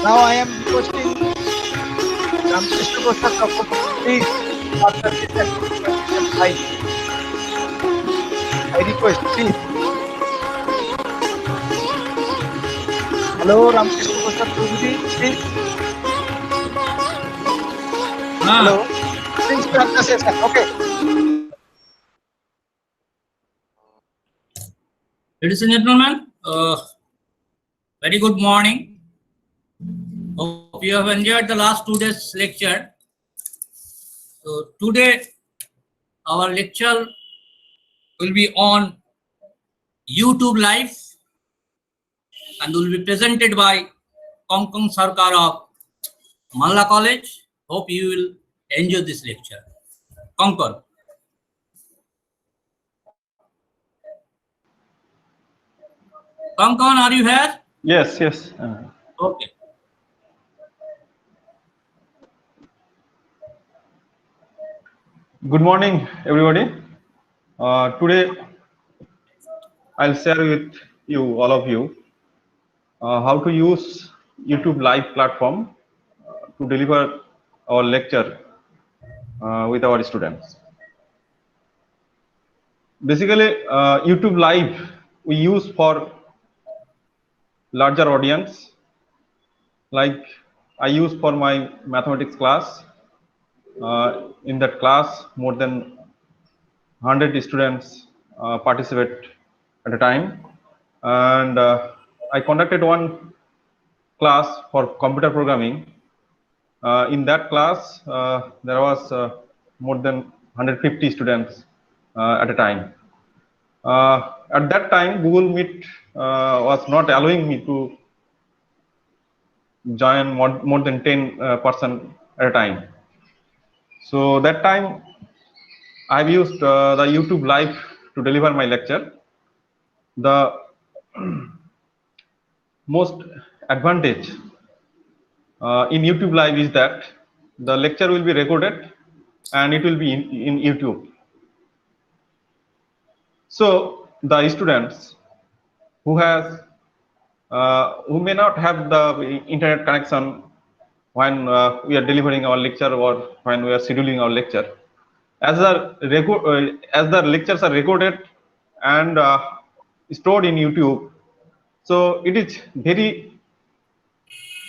Now I am requesting Ramkrishna Prasad Chakraborty, please after this activity fine. I request, please. Hello, Ramkrishna Prasad Chakraborty, please. Hello. Please start the session. Okay. Ladies and gentlemen, very good morning. Hope you have enjoyed the last 2 days lecture. So today our lecture will be on YouTube Live and will be presented by Konkon Sarkar of Malla College. Hope you will enjoy this lecture. Konkon. Konkon, are you here? Yes. Okay. Good morning, everybody. Today, I'll share with you, all of you, how to use YouTube Live platform to deliver our lecture with our students. Basically, YouTube Live we use for larger audience. Like I use for my mathematics class. In that class, more than 100 students participate at a time, and I conducted one class for computer programming. In that class, there was more than 150 students at a time. At that time, Google Meet was not allowing me to join more than 10 person at a time. So that time I've used the YouTube Live to deliver my lecture. The most advantage in YouTube Live is that the lecture will be recorded and it will be in YouTube. So the students who may not have the internet connection when we are delivering our lecture or when we are scheduling our lecture, as the lectures are recorded and stored in YouTube, so it is very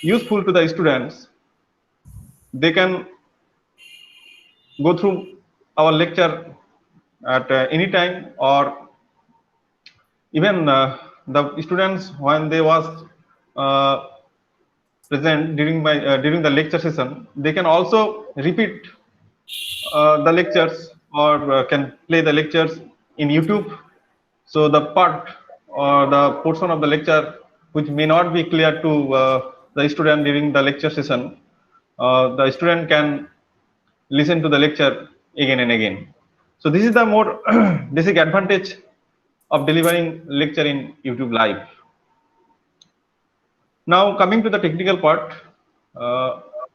useful to the students. They can go through our lecture at any time, or even the students when they was present during the lecture session, they can also repeat the lectures or can play the lectures in YouTube. So the part or the portion of the lecture which may not be clear to the student during the lecture session, the student can listen to the lecture again and again. So this is the more basic advantage of delivering lecture in YouTube Live. Now coming to the technical part,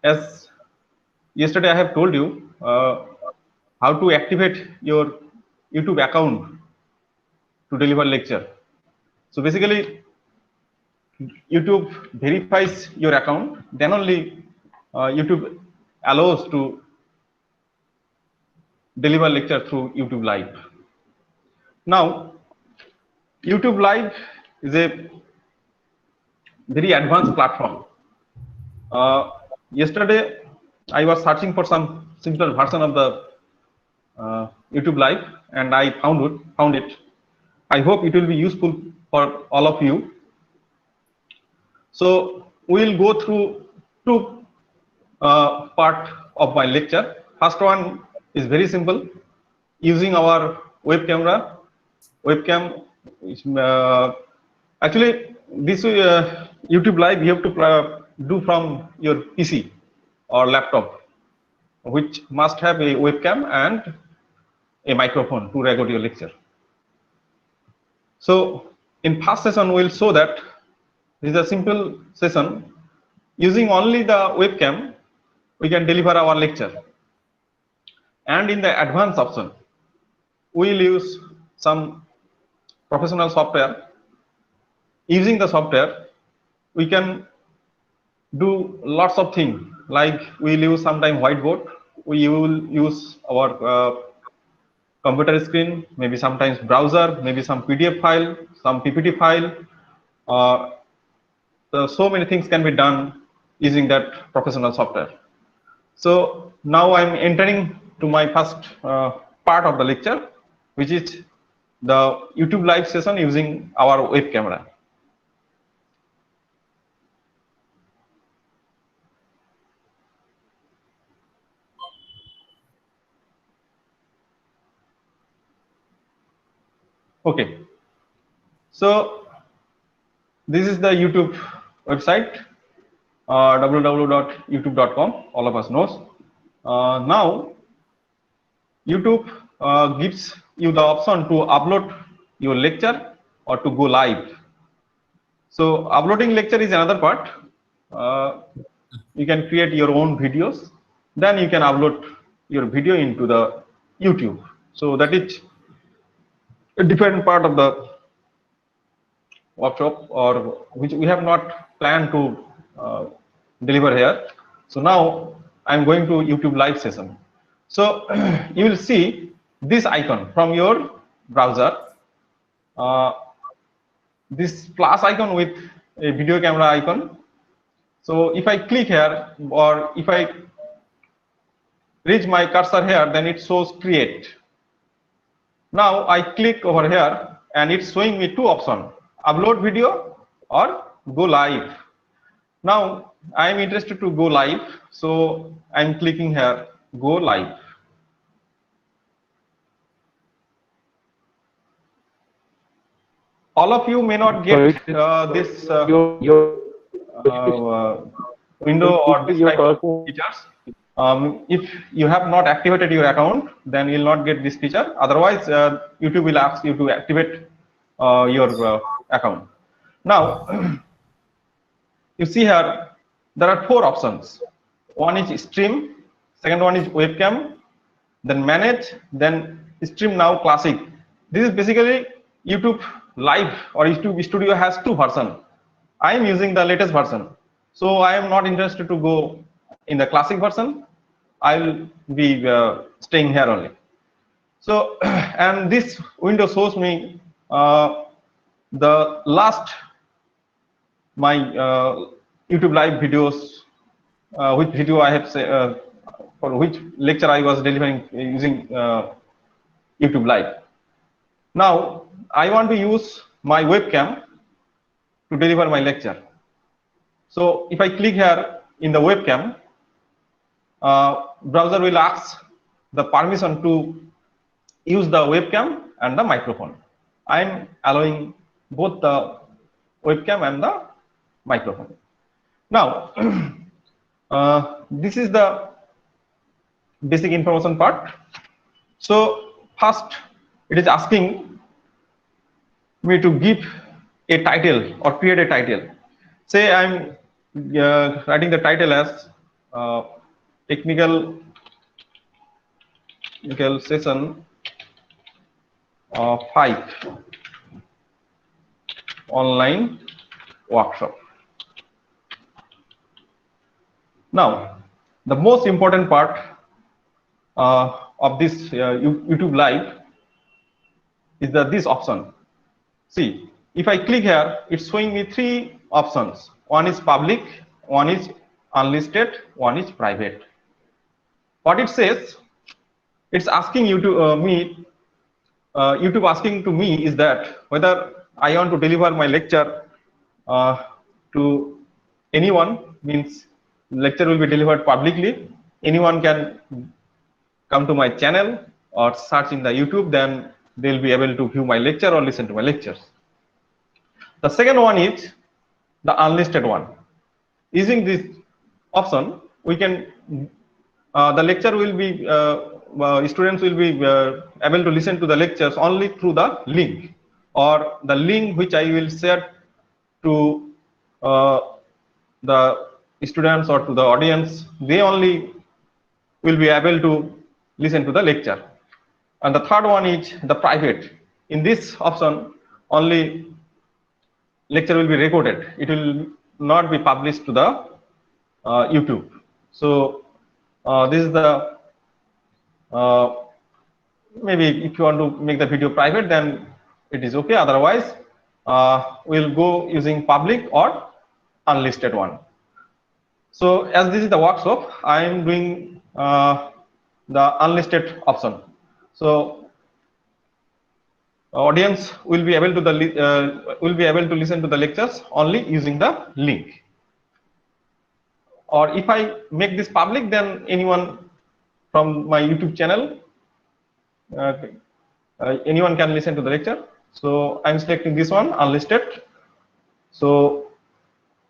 as yesterday I have told you how to activate your YouTube account to deliver lecture. So basically, YouTube verifies your account, then only YouTube allows to deliver lecture through YouTube Live. Now, YouTube Live is a very advanced platform. Yesterday, I was searching for some simpler version of the YouTube Live, and I found it. I hope it will be useful for all of you. So we will go through two part of my lecture. First one is very simple, using our web camera. Webcam, actually this YouTube Live you have to do from your PC or laptop, which must have a webcam and a microphone to record your lecture. So in first session we will show that this is a simple session. Using only the webcam, we can deliver our lecture. And in the advanced option, we will use some professional software. Using the software, we can do lots of things, like we'll use sometime whiteboard, we will use our computer screen, maybe sometimes browser, maybe some PDF file, some PPT file. So many things can be done using that professional software. So now I'm entering to my first part of the lecture, which is the YouTube live session using our web camera. Okay, so this is the YouTube website, www.youtube.com. All of us knows. Now, YouTube gives you the option to upload your lecture or to go live. So uploading lecture is another part. You can create your own videos, then you can upload your video into the YouTube. So that is a different part of the workshop, or which we have not planned to deliver here. So now I'm going to YouTube live session. So you will see this icon from your browser, this plus icon with a video camera icon. So if I click here, or if I reach my cursor here, then it shows create. Now I click over here and it's showing me two options: upload video or go live. Now I am interested to go live, so I'm clicking here, go live. All of you may not get this window or this type of features. If you have not activated your account, then you'll not get this feature. Otherwise, YouTube will ask you to activate your account. Now, you see here, there are four options. One is stream, second one is webcam, then manage, then stream now classic. This is basically YouTube live, or YouTube Studio has two versions. I am using the latest version, so I am not interested to go in the classic version. I will be staying here only. So, and this window shows me the last my YouTube live videos, which video I have for which lecture I was delivering using YouTube live. Now I want to use my webcam to deliver my lecture. So if I click here in the webcam, browser will ask the permission to use the webcam and the microphone. I am allowing both the webcam and the microphone. Now, this is the basic information part. So first, it is asking me to give a title or create a title. Say I'm writing the title as technical session 5 online workshop. Now, the most important part of this YouTube live is this option. See, if I click here, it's showing me three options. One is public, one is unlisted, one is private. What it says, it's asking you to YouTube asking to me is that whether I want to deliver my lecture to anyone, means lecture will be delivered publicly. Anyone can come to my channel or search in the YouTube, then they'll be able to view my lecture or listen to my lectures. The second one is the unlisted one. Using this option, we can the lecture will be students will be able to listen to the lectures only through the link, or the link which I will share to the students or to the audience. They only will be able to listen to the lecture. And the third one is the private. In this option, only lecture will be recorded. It will not be published to the YouTube. So this is the maybe if you want to make the video private, then it is okay. Otherwise, we'll go using public or unlisted one. So as this is the workshop, I am doing the unlisted option. So audience will be able to listen to the lectures only using the link. Or if I make this public, then anyone from my YouTube channel, anyone can listen to the lecture. So I'm selecting this one, unlisted. So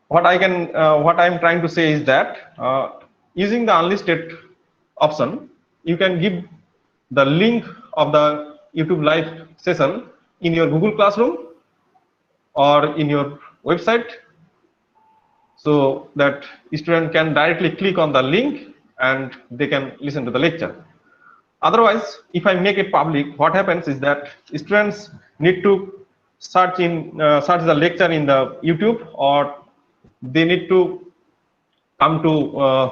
what I'm trying to say is that using the unlisted option, you can give the link of the YouTube live session in your Google Classroom or in your website, so that student can directly click on the link and they can listen to the lecture. Otherwise, if I make it public, what happens is that students need to search the lecture in the YouTube, or they need to come to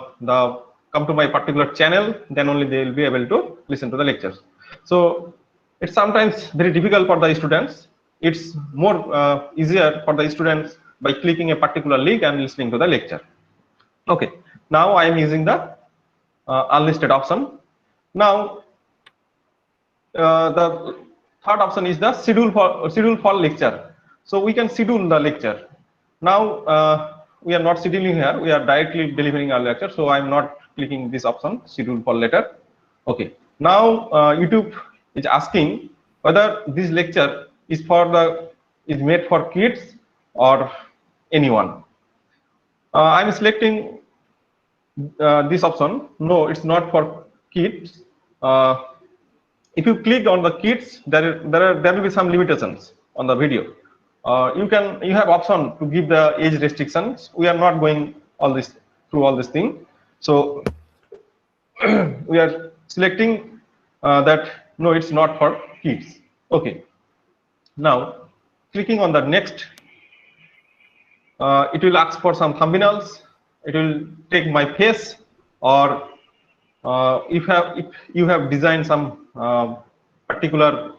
my particular channel, then only they will be able to listen to the lectures. So it's sometimes very difficult for the students. It's more easier for the students by clicking a particular link and listening to the lecture. Okay, now I am using the unlisted option. Now the third option is the schedule for lecture. So we can schedule the lecture. Now we are not scheduling here, we are directly delivering our lecture. So I'm not clicking this option, schedule for later. Okay, now YouTube is asking whether this lecture is made for kids or anyone. I'm selecting this option. No, it's not for kids. If you click on the kids, there will be some limitations on the video. You have option to give the age restrictions. We are not going through all this thing. So we are selecting that no, it's not for kids. Okay. Now clicking on the next, it will ask for some thumbnails. It will take my face, or if you have designed some particular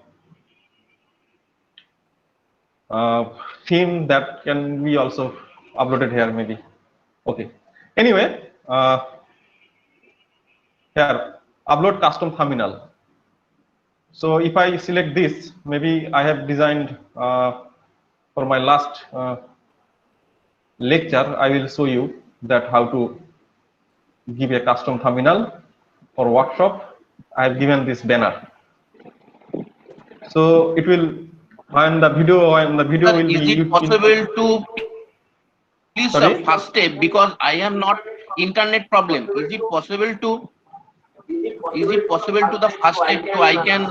theme, that can be also uploaded here maybe. Okay, anyway, here upload custom thumbnail. So if I select this, maybe I have designed for my last lecture, I will show you that how to give a custom thumbnail for workshop. I have given this banner. So it will, and the video Sir, will is be. it possible to please first step, because I am not internet problem. Is it possible to the first step, so I can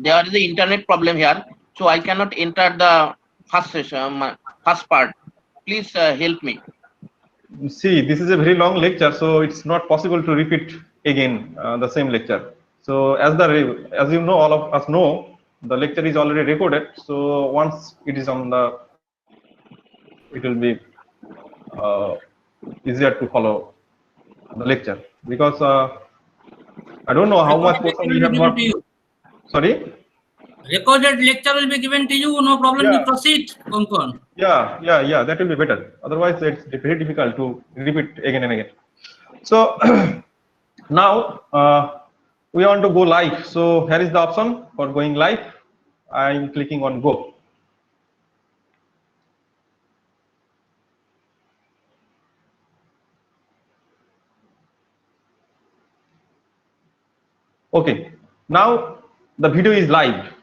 there is the internet problem here, so I cannot enter the first session, first part. Please help me. See, this is a very long lecture, so it's not possible to repeat again the same lecture. So as you know, all of us know, the lecture is already recorded. So once it is on it will be easier to follow the lecture, because I don't know how much portion you have not. Sorry. Recorded lecture will be given to you. No problem. Yeah. You proceed, Konkon. Yeah, that will be better. Otherwise, it's very difficult to repeat again and again. So now we want to go live. So here is the option for going live. I'm clicking on go. Okay, now the video is live.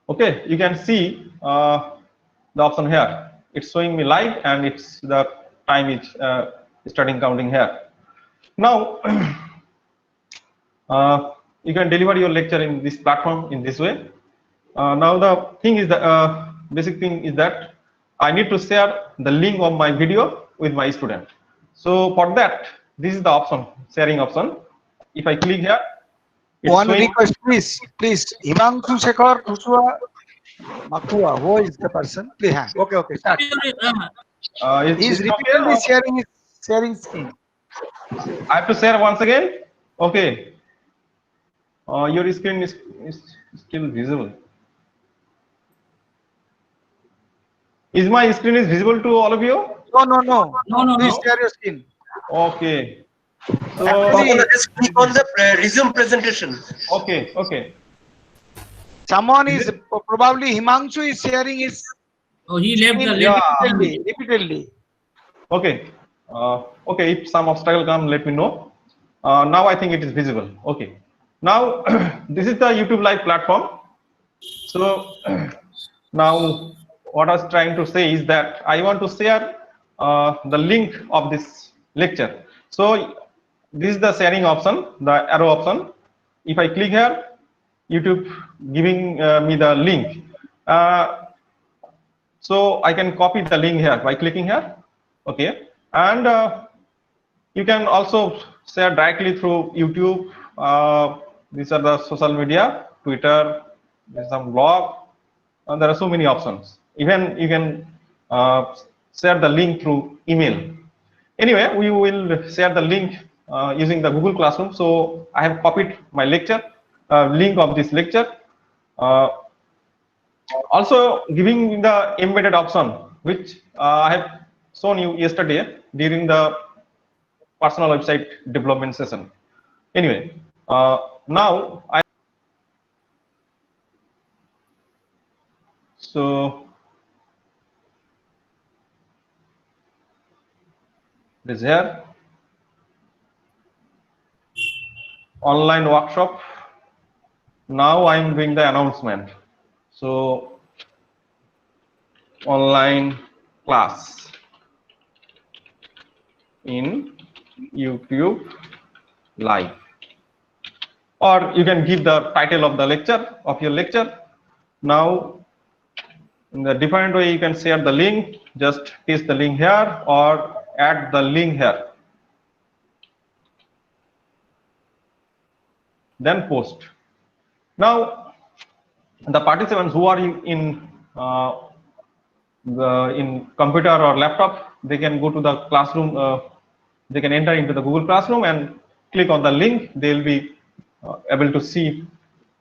Okay, you can see the option here. It's showing me live, and it's the time is starting counting here. Now you can deliver your lecture in this platform in this way. Now the thing is that basic thing is that I need to share the link of my video with my student. So for that, this is the option, sharing option. If I click here, one request, please, Himanshu Shekhar Kushwa Makua, who is the person? Please, okay, start. is He's repeatedly sharing screen. I have to share once again. Okay. Your screen is still visible. Is my screen is visible to all of you? No, no, no. No. Please share your screen. Okay. So Actually, Just click on the resume presentation. okay. someone Is is it- probably Himanshu is sharing his So he left the screen link. repeatedly. Okay. Okay. If some obstacle come, let me know. Now I think it is visible. Okay. Now this is the YouTube Live platform. So now what I was trying to say is that I want to share the link of this lecture. So this is the sharing option, the arrow option. If I click here, YouTube giving me the link. So I can copy the link here by clicking here. Okay, and you can also share directly through YouTube. These are the social media, Twitter, there's some blog, and there are so many options. Even you can share the link through email. Anyway, we will share the link using the Google Classroom. So I have copied my lecture, link of this lecture. Also giving the embedded option, which I have shown you yesterday during the personal website development session. Anyway, now so this here online workshop. Now I am doing the announcement. So online class in YouTube Live, or you can give the title of the lecture of your lecture. Now in the different way you can share the link, just paste the link here or add the link here, then post. Now the participants who are in computer or laptop, they can go to the classroom, they can enter into the Google Classroom and click on the link. They will be able to see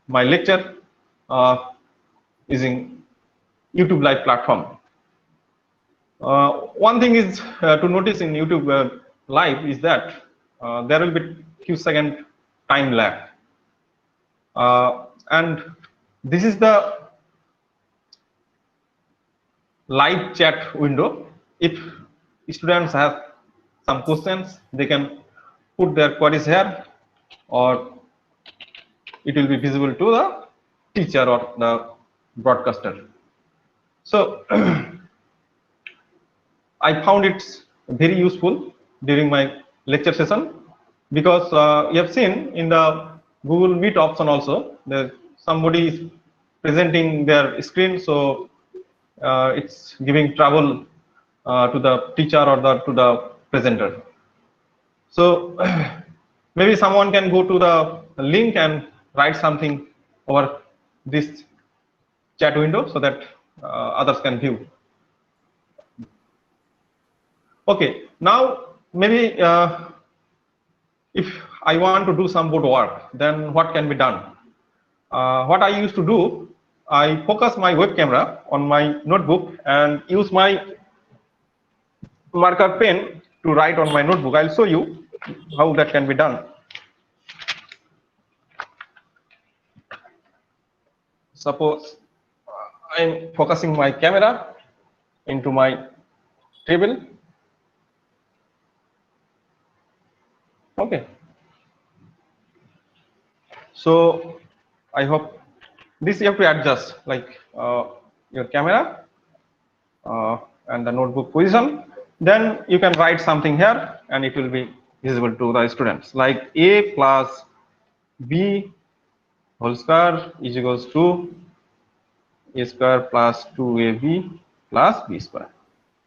my lecture using YouTube Live platform. One thing is to notice in YouTube Live is that there will be few second time lag, and this is the live chat window. If students have some questions, they can put their queries here, or it will be visible to the teacher or the broadcaster. So I found it very useful during my lecture session, because you have seen in the Google Meet option also, there somebody is presenting their screen, so it's giving trouble to the teacher or to the presenter. So maybe someone can go to the link and write something over this chat window so that others can view. Okay, now maybe if I want to do some board work, then what can be done? What I used to do, I focus my web camera on my notebook and use my marker pen to write on my notebook. I'll show you how that can be done. Suppose I'm focusing my camera into my table. Okay. So I hope this you have to adjust, like your camera and the notebook position. Then you can write something here and it will be visible to the students, like a plus b whole square is equals to a square plus 2ab plus b square.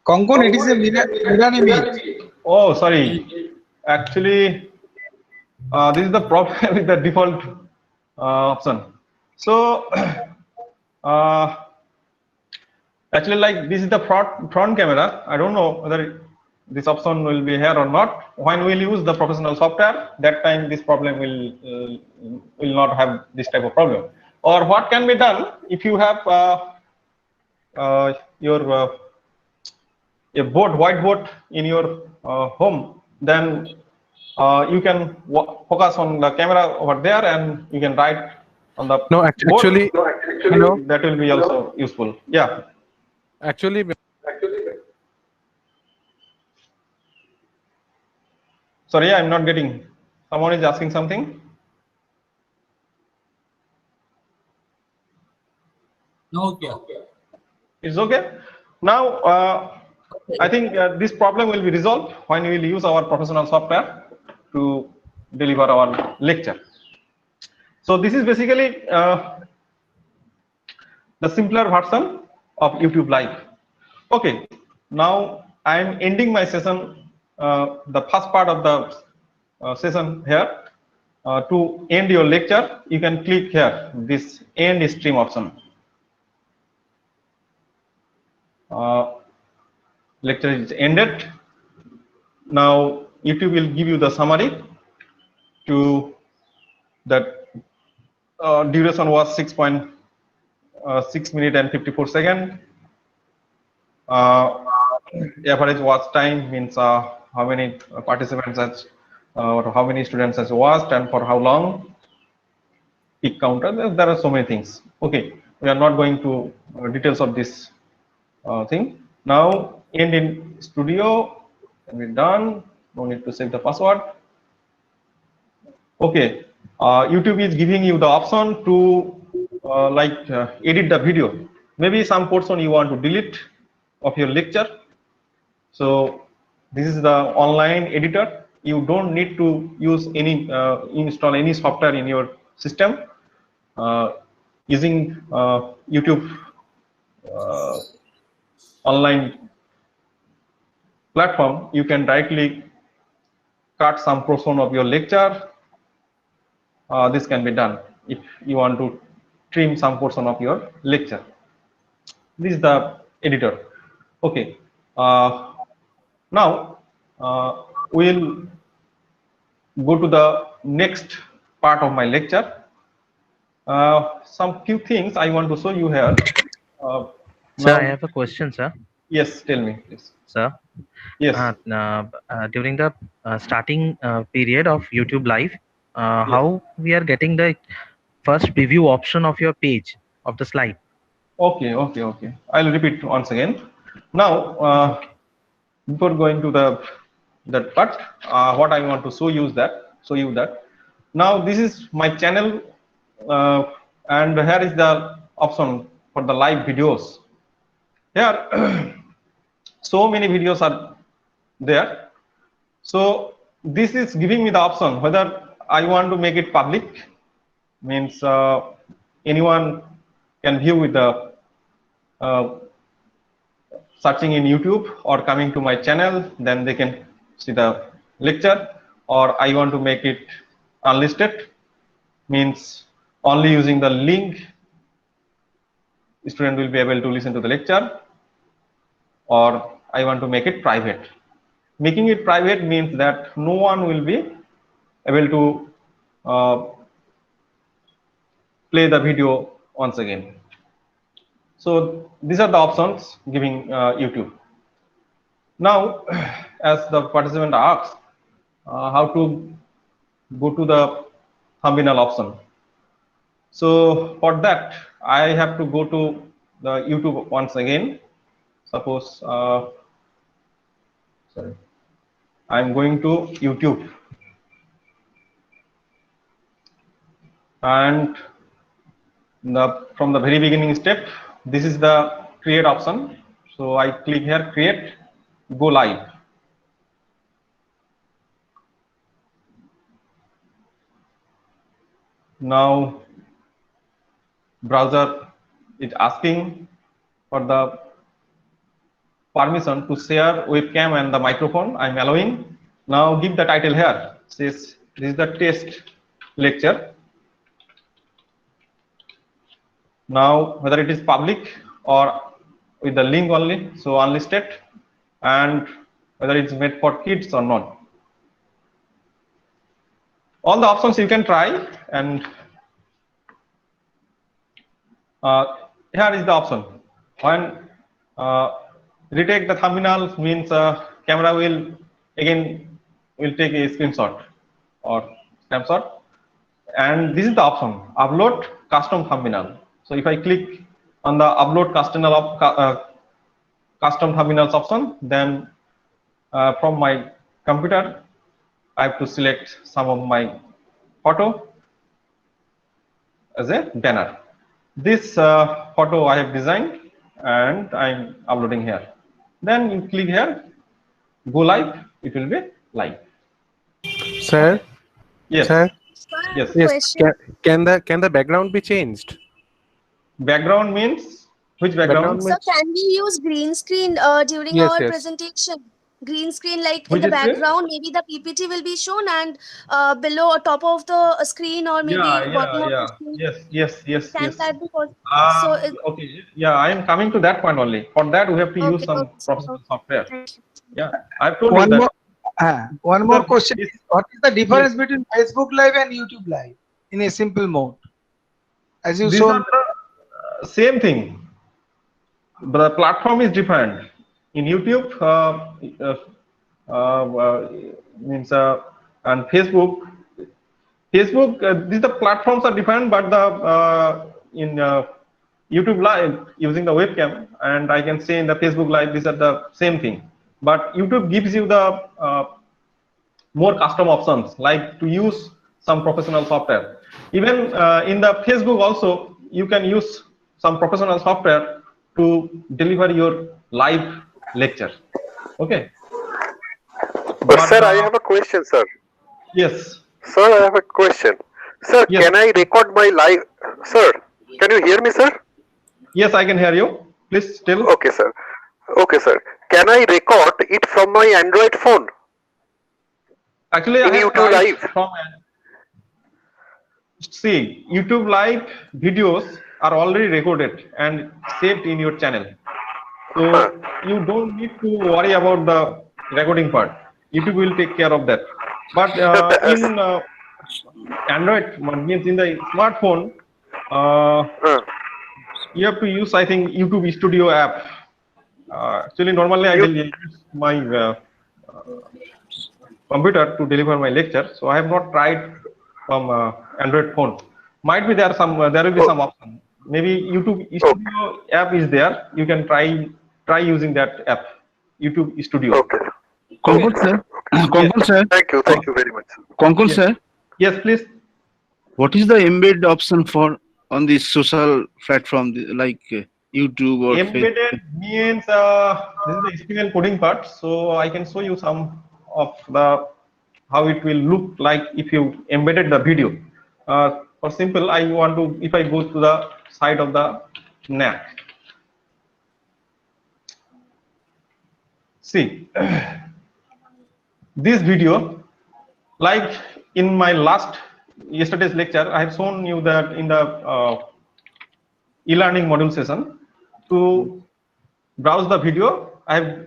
Konkon, it is a mirror image. Oh, sorry. Actually, this is the problem with the default option. So, actually, like this is the front camera. I don't know whether this option will be here or not. When we'll use the professional software, that time this problem will not have this type of problem. Or what can be done if you have your a board, whiteboard in your home, then you can focus on the camera over there and you can write on the No, board. actually, hello. That will be also useful. Yeah. Actually, Sorry, I'm not getting. Someone is asking something. No, yeah. It's okay. Now, I think this problem will be resolved when we will use our professional software to deliver our lecture. So this is basically the simpler version of YouTube Live. Okay, now I am ending my session, the first part of the session here. To end your lecture, you can click here, this end stream option. Lecture is ended. Now YouTube will give you the summary. To that duration was 6.6 minutes and 54 seconds. Average watch time means how many participants has or how many students has watched and for how long. Peak counter. There are so many things. Okay, we are not going to details of this thing. Now end in studio and we're done. No need to save the password. Okay, YouTube is giving you the option to edit the video. Maybe some portion you want to delete of your lecture. So this is the online editor. You don't need to use any install any software in your system. Using YouTube online platform, you can directly cut some portion of your lecture. This can be done if you want to trim some portion of your lecture. This is the editor. Okay. Now we'll go to the next part of my lecture. Some few things I want to show you here. Sir, I have a question, sir. Yes, tell me, please. Sir, Yes. during the starting period of YouTube Live, how we are getting the first preview option of your page of the slide? Okay. I'll repeat once again. Now, before going to that part, what I want to show you that. Now this is my channel, and here is the option for the live videos. Here, so many videos are there. So this is giving me the option whether I want to make it public, means anyone can view with the searching in YouTube or coming to my channel, then they can see the lecture. Or I want to make it unlisted, means only using the link student will be able to listen to the lecture. Or I want to make it private. Making it private means that no one will be able to play the video once again. So these are the options giving YouTube. Now, as the participant asked, how to go to the thumbnail option. So for that, I have to go to the YouTube once again. Suppose, sorry, I'm going to YouTube, and from the very beginning step, this is the create option. So I click here, create, go live. Now browser is asking for the permission to share webcam and the microphone. I'm allowing. Now give the title here. Says this is the test lecture. Now whether it is public or with the link only, so unlisted, and whether it's made for kids or not. All the options you can try, and here is the option. When retake the thumbnail means camera will take a screenshot or snapshot, and this is the option, upload custom thumbnail. So if I click on the upload custom thumbnails option, then from my computer I have to select some of my photo as a banner. This photo I have designed and I'm uploading here. Then you click here, go live, it will be live. Sir. Yes. Sir. Yes. Yes. Can the background be changed? Background means which background? So can we use green screen during Yes, our yes. presentation? Green screen, like Which in the is this? background, maybe the PPT will be shown, and below or top of the screen, or maybe bottom of the screen. Yes. Can that be possible? So Okay. Yeah, I am coming to that point only. For that, we have to use some professional software. Thank you. Yeah, I've told you that. One more Sir, question. yes. What is the difference between Facebook Live and YouTube Live in a simple mode? As you These saw, are the same thing. The platform is different. In YouTube, means and Facebook. These the platforms are different, but the in YouTube Live using the webcam, and I can say in the Facebook Live, these are the same thing. But YouTube gives you the more custom options, like to use some professional software. Even in the Facebook also, you can use some professional software to deliver your live lecture. Okay. But sir, I have a question, sir. Yes. Sir, I have a question. Sir, Yes. can I record my live? Sir, can you hear me, sir? Yes, I can hear you. Please tell. Okay, sir. Okay, sir. Can I record it from my Android phone? Actually, I In have YouTube tried Live. from see, YouTube Live videos are already recorded and saved in your channel. So you don't need to worry about the recording part. YouTube will take care of that. But in Android, means in the smartphone, you have to use, I think, YouTube Studio app. Actually, normally I will use my computer to deliver my lecture, so I have not tried from Android phone. Might be there will be some option. Maybe YouTube Studio app is there. You can try using that app, YouTube Studio. Okay. Konkul sir. Konkul sir. Thank you very much. Konkul Yes. sir. Yes, please. What is the embed option for on this social platform like YouTube or Embedded Facebook? means this is the HTML coding part. So I can show you some of the how it will look like if you embedded the video. For simple, I want to, if I go to the side of the NAC. See, this video, like in my yesterday's lecture, I have shown you that in the e-learning module session, to browse the video, I have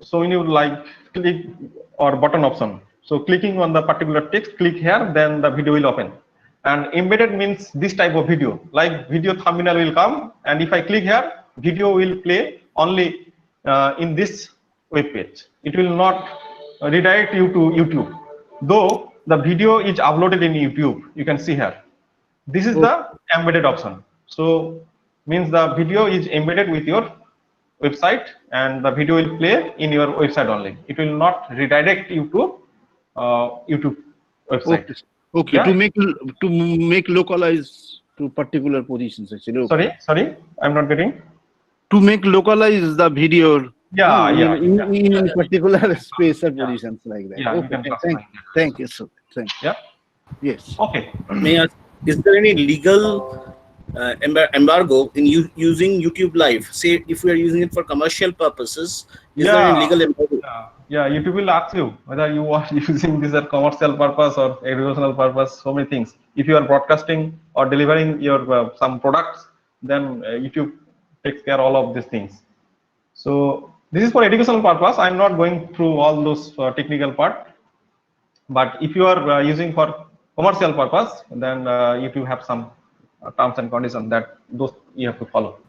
shown you like click or button option. So clicking on the particular text, click here, then the video will open. And embedded means this type of video, like video thumbnail will come, and if I click here, video will play only in this web page. It will not redirect you to YouTube, though the video is uploaded in YouTube. You can see here. This is the embedded option. So means the video is embedded with your website, and the video will play in your website only. It will not redirect you to YouTube website. Okay. Yeah. To make localize to particular positions actually. Okay. Sorry, I'm not getting. To make localize the video. In particular space or positions like that. Yeah, you Okay. can classify that. Thank you, sir. Thank you. Yeah. Yes. Okay. May I ask, is there any legal embargo in using YouTube Live? Say if we are using it for commercial purposes, is there any legal embargo? Yeah, YouTube will ask you whether you are using this at commercial purpose or educational purpose, so many things. If you are broadcasting or delivering your some products, then YouTube takes care of all of these things. So This is for educational purpose. I'm not going through all those technical part. But if you are using for commercial purpose, then YouTube have some terms and conditions that those you have to follow.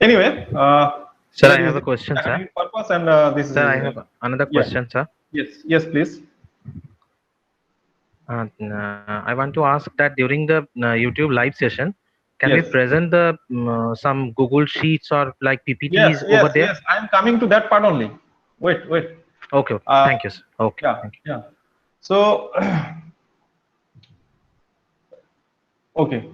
Anyway, Sir, I here have is a question, sir. academic purpose, and this Sir, is I have another yeah. question, sir. Yes, please. I want to ask that during the YouTube live session, can we Yes. present the some Google Sheets or like PPTs over there? Yes. I'm coming to that part only. Wait. Okay. Thank you, sir. Okay. Yeah, Thank you. yeah. So, okay,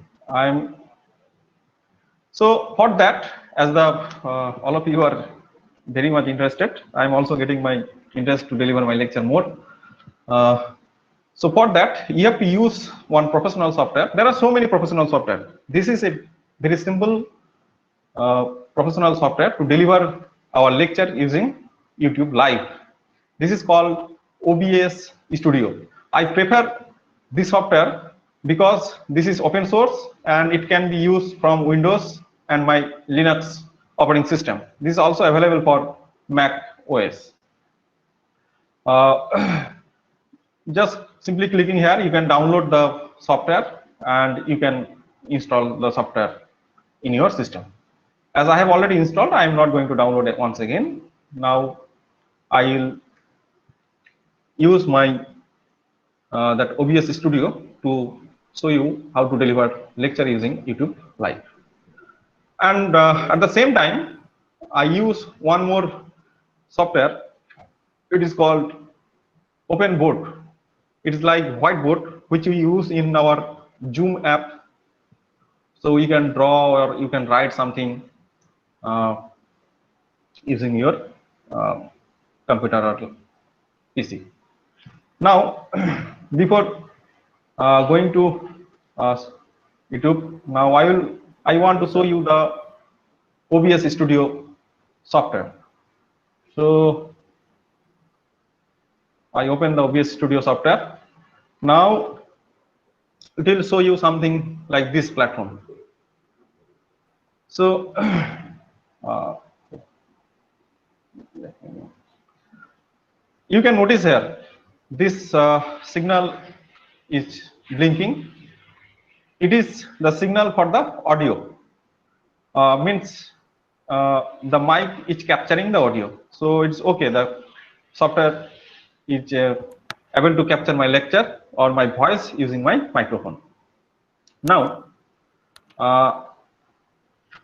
so for that, as the all of you are very much interested, I'm also getting my interest to deliver my lecture more. So for that, you have to use one professional software. There are so many professional software. This is a very simple professional software to deliver our lecture using YouTube Live. This is called OBS Studio. I prefer this software because this is open source and it can be used from Windows and my Linux operating system. This is also available for Mac OS. Just simply clicking here, you can download the software and you can install the software in your system. As I have already installed, I am not going to download it once again. Now I will use my that OBS Studio to show you how to deliver lecture using YouTube Live. And at the same time, I use one more software. It is called OpenBoard. It is like whiteboard which we use in our Zoom app. So you can draw or you can write something using your computer or PC. Now, before going to YouTube, now I want to show you the OBS Studio software. So I open the OBS Studio software. Now it will show you something like this platform. So you can notice here this signal is blinking. It is the signal for the audio. Means the mic is capturing the audio. So it's okay. The software is able to capture my lecture or my voice using my microphone. Now,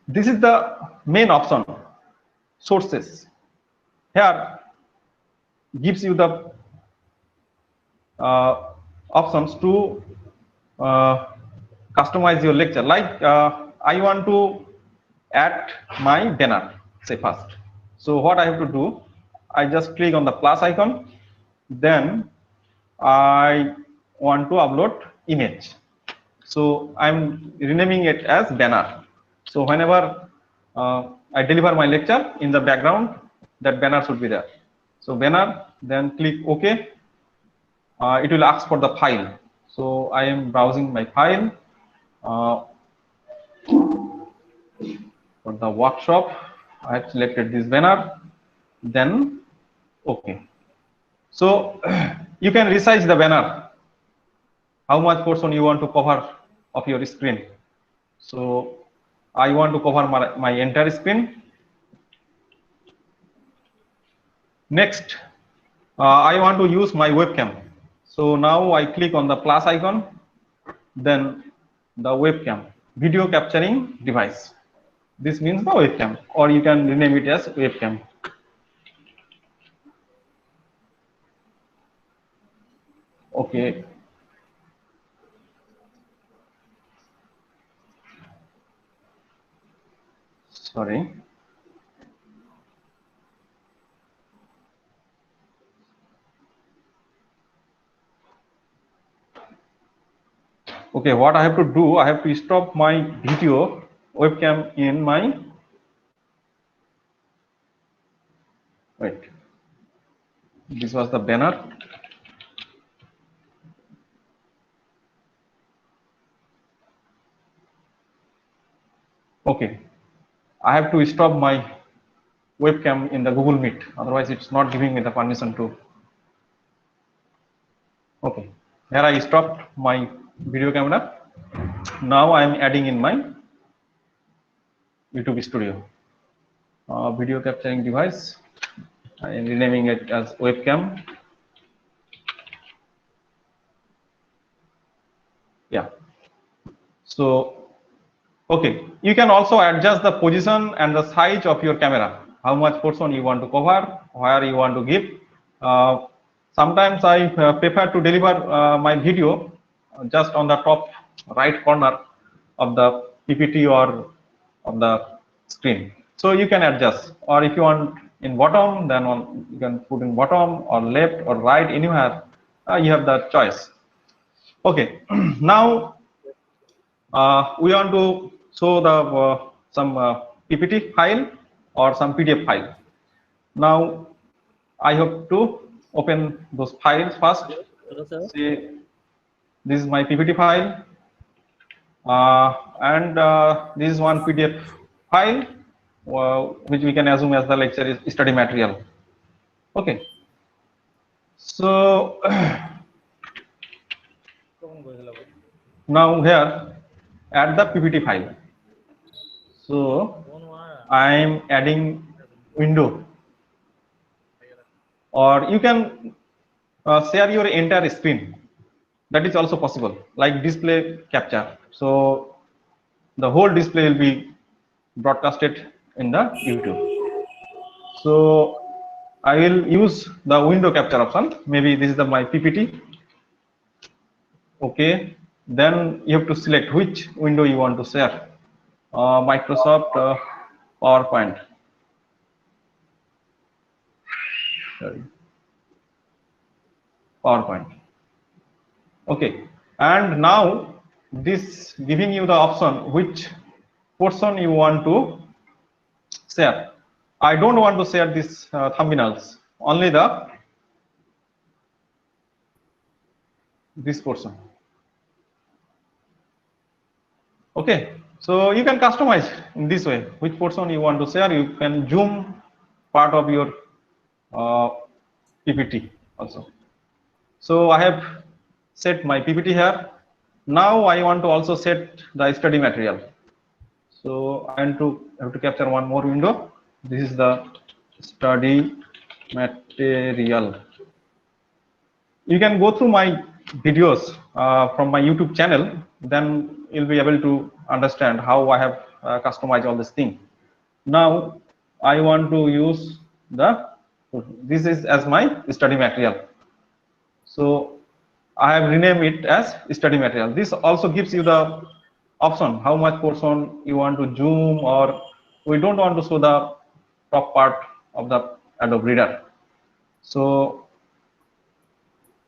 this is the main option, sources. Here gives you the options to customize your lecture. Like I want to add my banner, say first. So what I have to do, I just click on the plus icon, then I want to upload image. So I'm renaming it as banner. So whenever I deliver my lecture, in the background that banner should be there. So banner, then click OK. It will ask for the file. So I am browsing my file for the workshop. I have selected this banner, then OK. So you can resize the banner, how much portion you want to cover of your screen. So I want to cover my entire screen. Next, I want to use my webcam. So now I click on the plus icon, then the webcam, video capturing device. This means the webcam, or you can rename it as webcam. Okay. Sorry. Okay, what I have to do, I have to stop my video webcam in my, wait, this was the banner. Okay, I have to stop my webcam in the Google Meet. Otherwise, it's not giving me the permission to. Okay, here I stopped my video camera. Now I am adding in my YouTube Studio. Video capturing device. I am renaming it as webcam. Yeah. So, okay, you can also adjust the position and the size of your camera. How much portion you want to cover, where you want to give. Sometimes I prefer to deliver my video just on the top right corner of the PPT or of the screen. So you can adjust, or if you want in bottom, then you can put in bottom or left or right, anywhere. You have the choice. Okay, now we want to show the some PPT file or some PDF file. Now I have to open those files first. Say this is my PPT file, and this is one PDF file which we can assume as the lecture is study material. Okay, so now here add the PPT file. So I am adding window, or you can share your entire screen. That is also possible, like display capture. So the whole display will be broadcasted in the YouTube. So I will use the window capture option. Maybe this is my PPT. Okay, then you have to select which window you want to share. Microsoft PowerPoint. Sorry. PowerPoint. Okay, and now this giving you the option which portion you want to share. I don't want to share this thumbnails, only this portion. Okay, so you can customize in this way which portion you want to share. You can zoom part of your PPT also. So I have set my PPT here. Now I want to also set the study material. So I have to capture one more window. This is the study material. You can go through my videos from my YouTube channel, then you'll be able to understand how I have customized all this thing. Now I want to use this is as my study material. So I have renamed it as study material. This also gives you the option how much portion you want to zoom, or we don't want to show the top part of the Adobe Reader. So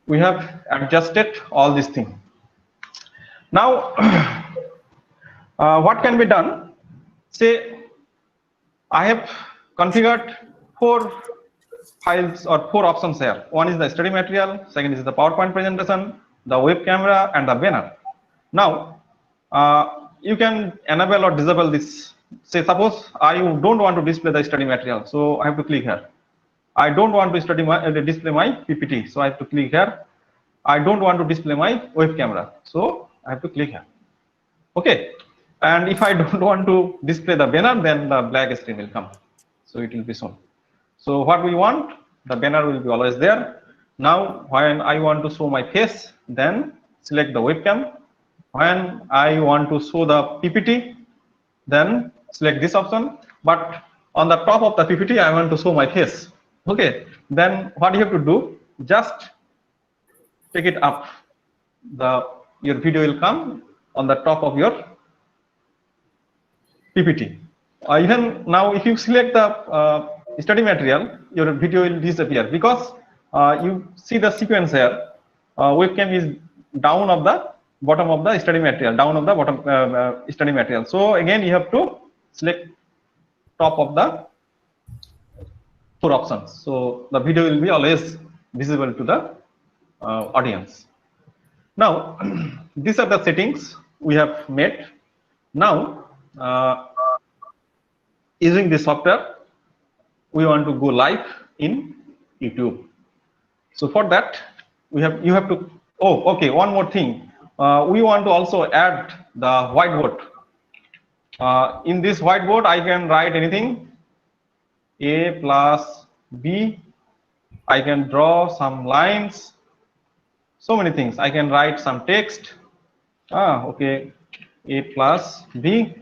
we have adjusted all these things. Now what can be done? Say I have configured 4 files or 4 options here. One is the study material, second is the PowerPoint presentation, the web camera, and the banner. Now you can enable or disable this. Say suppose I don't want to display the study material, so I have to click here. I don't want to display my PPT, so I have to click here. I don't want to display my web camera, so I have to click here. Okay, and if I don't want to display the banner, then the black screen will come, so it will be shown. So what we want, the banner will be always there. Now when I want to show my face, then select the webcam. When I want to show the PPT, then select this option. But on the top of the PPT, I want to show my face. Okay, then what you have to do, just take it up. Your video will come on the top of your PPT. Even now, if you select the study material, your video will disappear because you see the sequence here. Webcam is down of the bottom of the study material, down of the bottom study material. So again, you have to select top of the 4 options. So the video will be always visible to the audience. Now, these are the settings we have made. Now, using this software, we want to go live in YouTube. So for that, you have to, oh, okay, one more thing. We want to also add the whiteboard. In this whiteboard, I can write anything, A plus B. I can draw some lines, so many things. I can write some text. Okay, A plus B,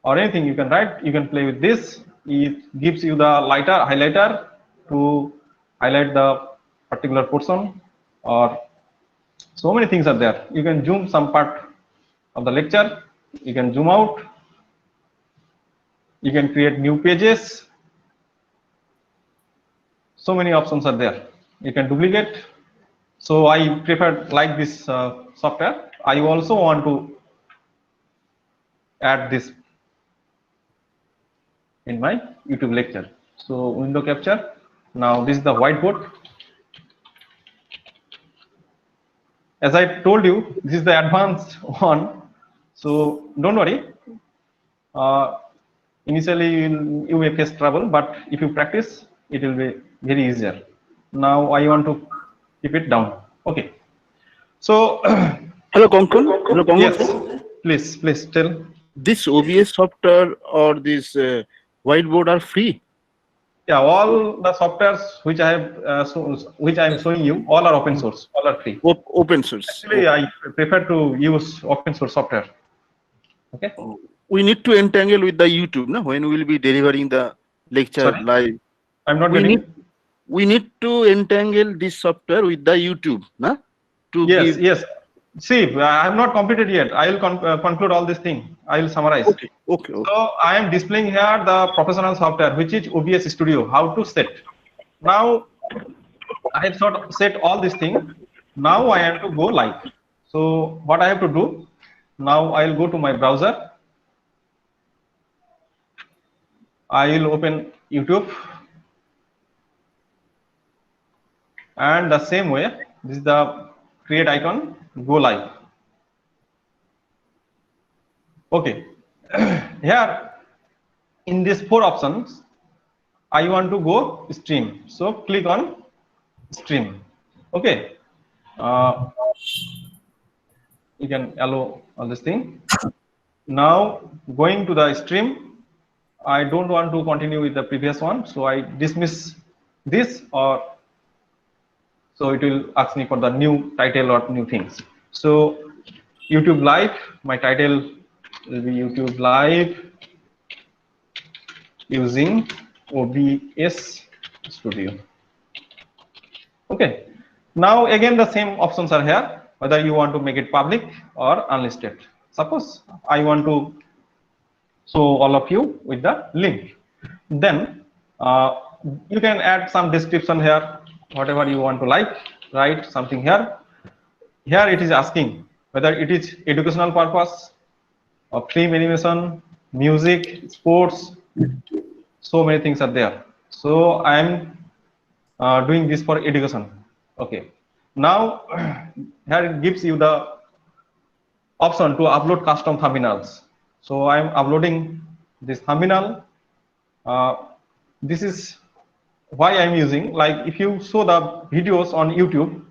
or anything you can write. You can play with this. It gives you the highlighter to highlight the particular portion, or so many things are there. You can zoom some part of the lecture. You can zoom out. You can create new pages. So many options are there. You can duplicate. So I prefer like this software. I also want to add this in my YouTube lecture. So window capture. Now this is the whiteboard. As I told you, this is the advanced one. So don't worry. Initially you may face trouble, but if you practice, it will be very easier. Now I want to keep it down. Okay. So Hello, Konkon. Hello, Konkon. Yes, please tell. This OBS software or this whiteboard are free? Yeah, all the softwares which I have, which I am showing you, all are open source, all are free. Open source. Actually, I prefer to use open source software. Okay. We need to entangle with the YouTube, no? When we will be delivering the lecture live. I'm not we need to entangle this software with the YouTube, no? Yes. See, I have not completed yet. I will conclude all this thing. I will summarize. Okay. So I am displaying here the professional software, which is OBS Studio. How to set? Now I have sort of set all these things. Now I have to go live. So what I have to do? Now I will go to my browser. I will open YouTube, and the same way, this is the create icon, go live. Okay. Here in these 4 options, I want to go stream. So click on stream. Okay. You can allow all this thing. Now going to the stream, I don't want to continue with the previous one, so I dismiss this, or so it will ask me for the new title or new things. So YouTube Live, my title will be YouTube Live using OBS Studio. Okay. Now again the same options are here, whether you want to make it public or unlisted. Suppose I want to show all of you with the link. Then you can add some description here, whatever you want to write something here. Here it is asking whether it is educational purpose, or film animation, music, sports. So many things are there. So I am doing this for education. Okay. Now here it gives you the option to upload custom thumbnails. So I am uploading this thumbnail. This is why I am using, like if you show the videos on YouTube,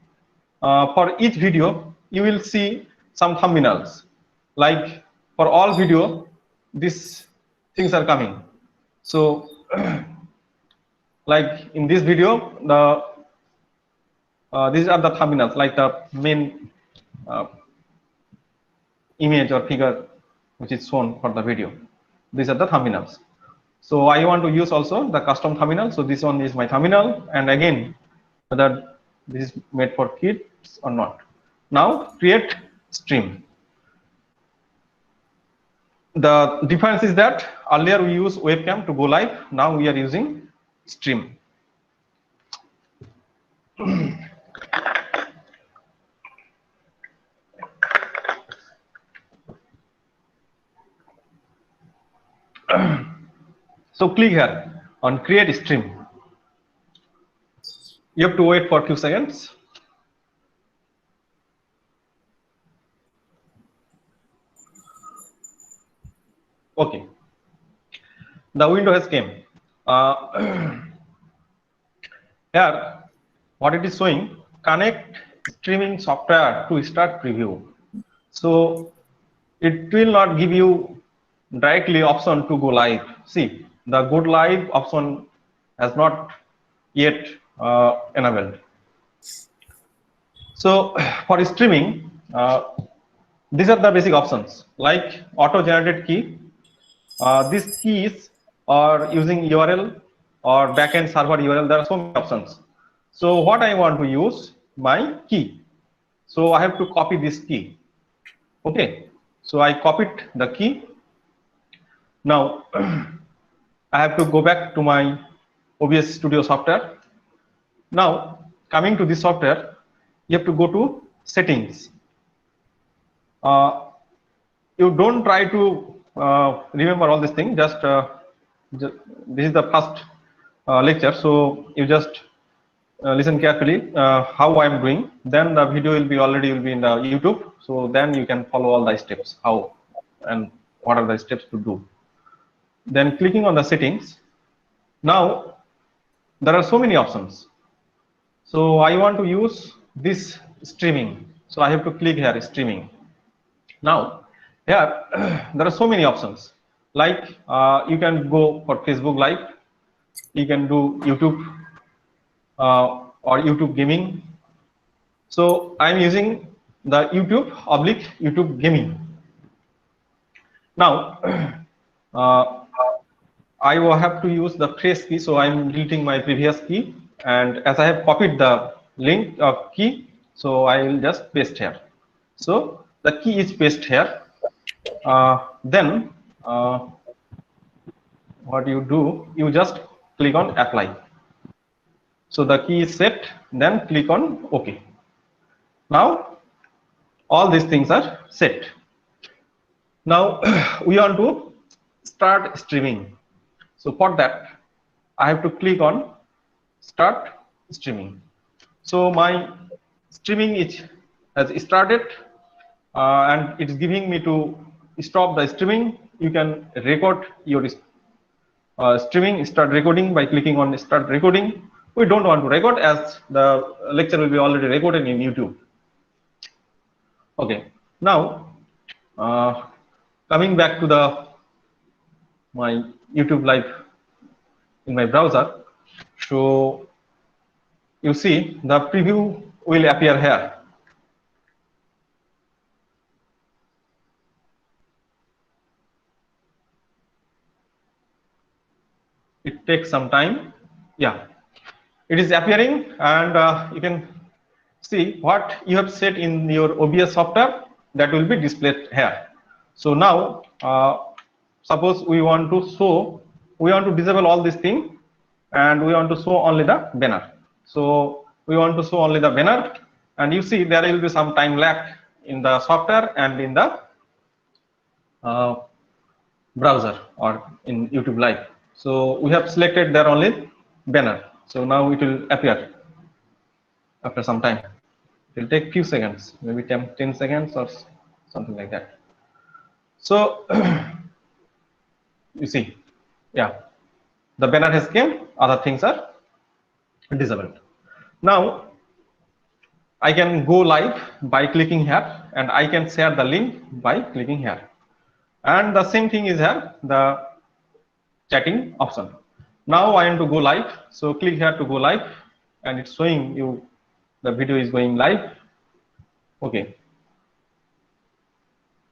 for each video you will see some thumbnails. Like for all video, these things are coming. So like in this video, these are the thumbnails, like the main image or figure which is shown for the video. These are the thumbnails. So I want to use also the custom thumbnail. So this one is my thumbnail, and again whether this is made for kids or not. Now create stream. The difference is that earlier we used webcam to go live. Now we are using stream. So click here on create stream. You have to wait for a few seconds. Okay. The window has came. here what it is showing, connect streaming software to start preview. So it will not give you directly option to go live. See, the go live option has not yet enabled. So for streaming, these are the basic options like auto generated key. These keys are using URL or backend server URL. There are so many options. So what I want to use my key. So I have to copy this key. Okay. So I copied the key. Now I have to go back to my OBS Studio software. Now coming to this software, you have to go to settings. You don't try to remember all these things. Just this is the first lecture, so you just listen carefully how I am doing. Then the video will be in the YouTube. So then you can follow all the steps, how and what are the steps to do. Then clicking on the settings. Now there are so many options. So I want to use this streaming. So I have to click here, streaming. Now here there are so many options. Like you can go for Facebook Live, you can do YouTube or YouTube Gaming. So I'm using the YouTube Gaming. Now I will have to use the trace key, so I'm deleting my previous key, and as I have copied the link key, so I will just paste here. So the key is pasted here. Then what you do, you just click on apply. So the key is set, then click on OK. Now all these things are set. Now we want to start streaming. So for that, I have to click on start streaming. So my streaming has started, and it's giving me to stop the streaming. You can record your streaming, start recording by clicking on start recording. We don't want to record as the lecture will be already recorded in YouTube. Okay, now coming back to my YouTube Live in my browser. So you see the preview will appear here. It takes some time. Yeah, it is appearing, and you can see what you have set in your OBS software that will be displayed here. So now suppose we want to disable all these things, and we want to show only the banner. So we want to show only the banner, and you see there will be some time lag in the software and in the browser or in YouTube Live. So we have selected there only banner. So now it will appear after some time. It will take few seconds, maybe 10 seconds or something like that. So you see, yeah, the banner has came, other things are disabled. Now I can go live by clicking here, and I can share the link by clicking here. And the same thing is here, the chatting option. Now I want to go live, so click here to go live, and it's showing you the video is going live. Okay,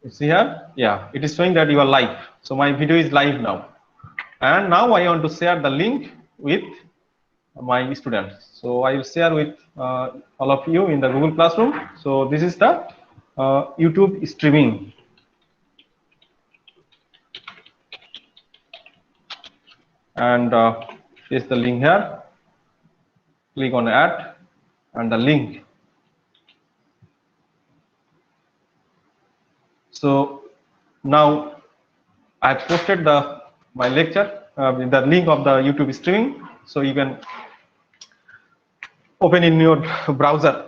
you see here, yeah, it is showing that you are live. So my video is live now, and now I want to share the link with my students. So I will share with all of you in the Google Classroom. So this is the YouTube streaming. And paste the link here, click on add, and the link. So now I have posted my lecture with the link of the YouTube streaming, so you can open in your browser.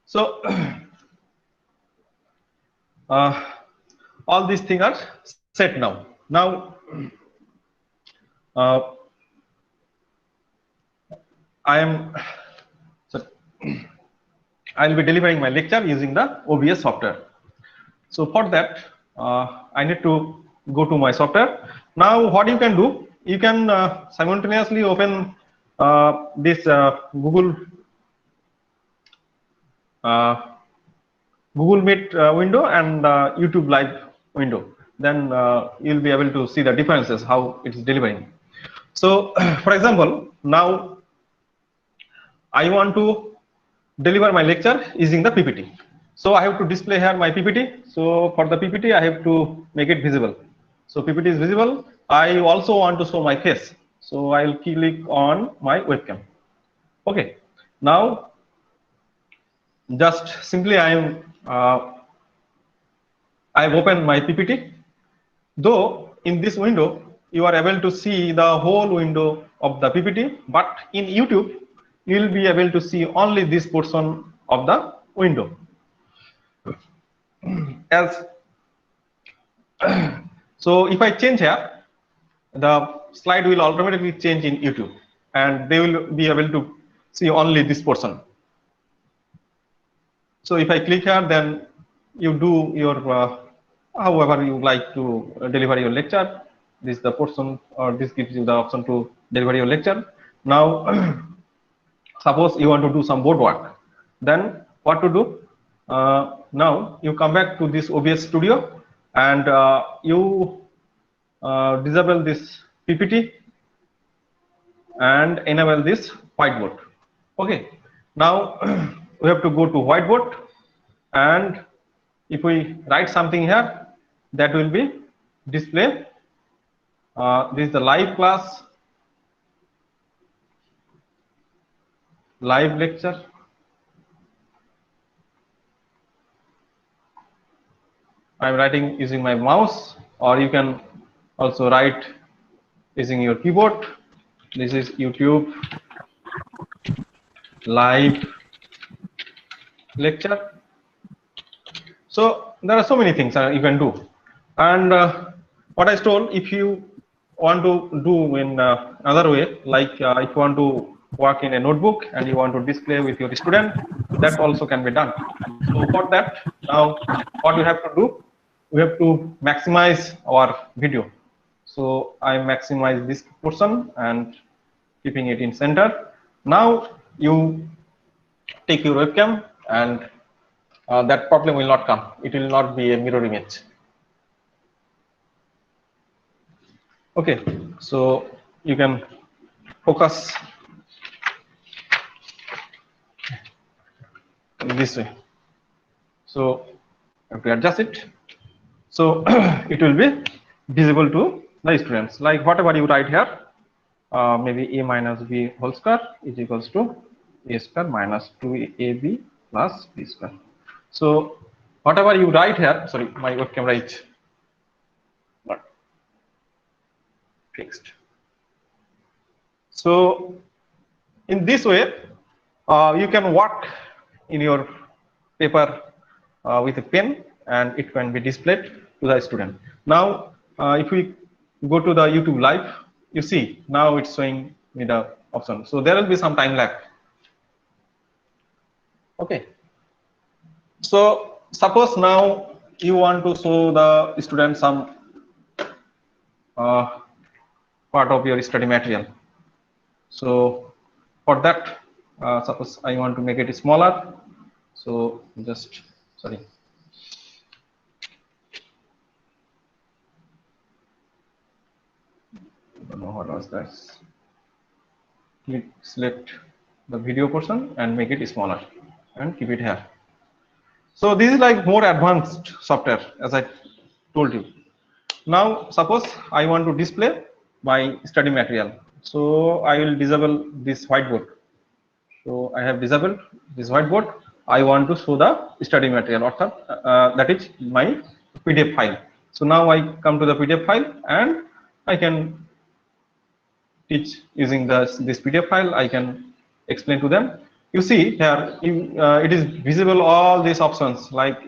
So all these things are set now. Now I'll be delivering my lecture using the OBS software. So for that, I need to go to my software. Now, what you can do, you can simultaneously open this Google Meet window and YouTube Live window. Then you'll be able to see the differences, how it's delivering. So, for example, now I want to deliver my lecture using the PPT. So I have to display here my PPT. So for the PPT, I have to make it visible. So PPT is visible. I also want to show my face. So I'll click on my webcam. Okay. Now, just simply I've opened my PPT. Though in this window, you are able to see the whole window of the PPT, but in YouTube, you will be able to see only this portion of the window. So if I change here, the slide will automatically change in YouTube, and they will be able to see only this portion. So if I click here, then you do your however you like to deliver your lecture. This is the portion, or this gives you the option to deliver your lecture. Now, suppose you want to do some board work, then what to do? Now you come back to this OBS Studio and you disable this PPT and enable this whiteboard. Okay. Now we have to go to whiteboard, and if we write something here, that will be display. This is the live class, live lecture. I'm writing using my mouse, or you can also write using your keyboard. This is YouTube live lecture. So there are so many things you can do. And what I told, if you want to do in another way, like if you want to work in a notebook and you want to display with your student, that also can be done. So for that, now what we have to do, we have to maximize our video. So I maximize this portion and keeping it in center. Now you take your webcam, and that problem will not come. It will not be a mirror image. Okay, so you can focus in this way. So I have to adjust it. So it will be visible to the students. Like whatever you write here, maybe a minus b whole square is equals to a square minus 2ab plus b square. So whatever you write here, sorry, my web camera is not fixed. So in this way, you can work in your paper with a pen, and it can be displayed to the student. Now, if we go to the YouTube Live, you see now it's showing me the option. So there will be some time lag. Okay. So suppose now you want to show the student some part of your study material. So for that, suppose I want to make it smaller. So just, sorry. I don't know what was that. Click, select the video portion and make it smaller and keep it here. So this is like more advanced software, as I told you. Now suppose I want to display my study material. So I will disable this whiteboard. So I have disabled this whiteboard. I want to show the study material, that is my PDF file. So now I come to the PDF file and I can teach using this PDF file. I can explain to them. you see here, it is visible all these options like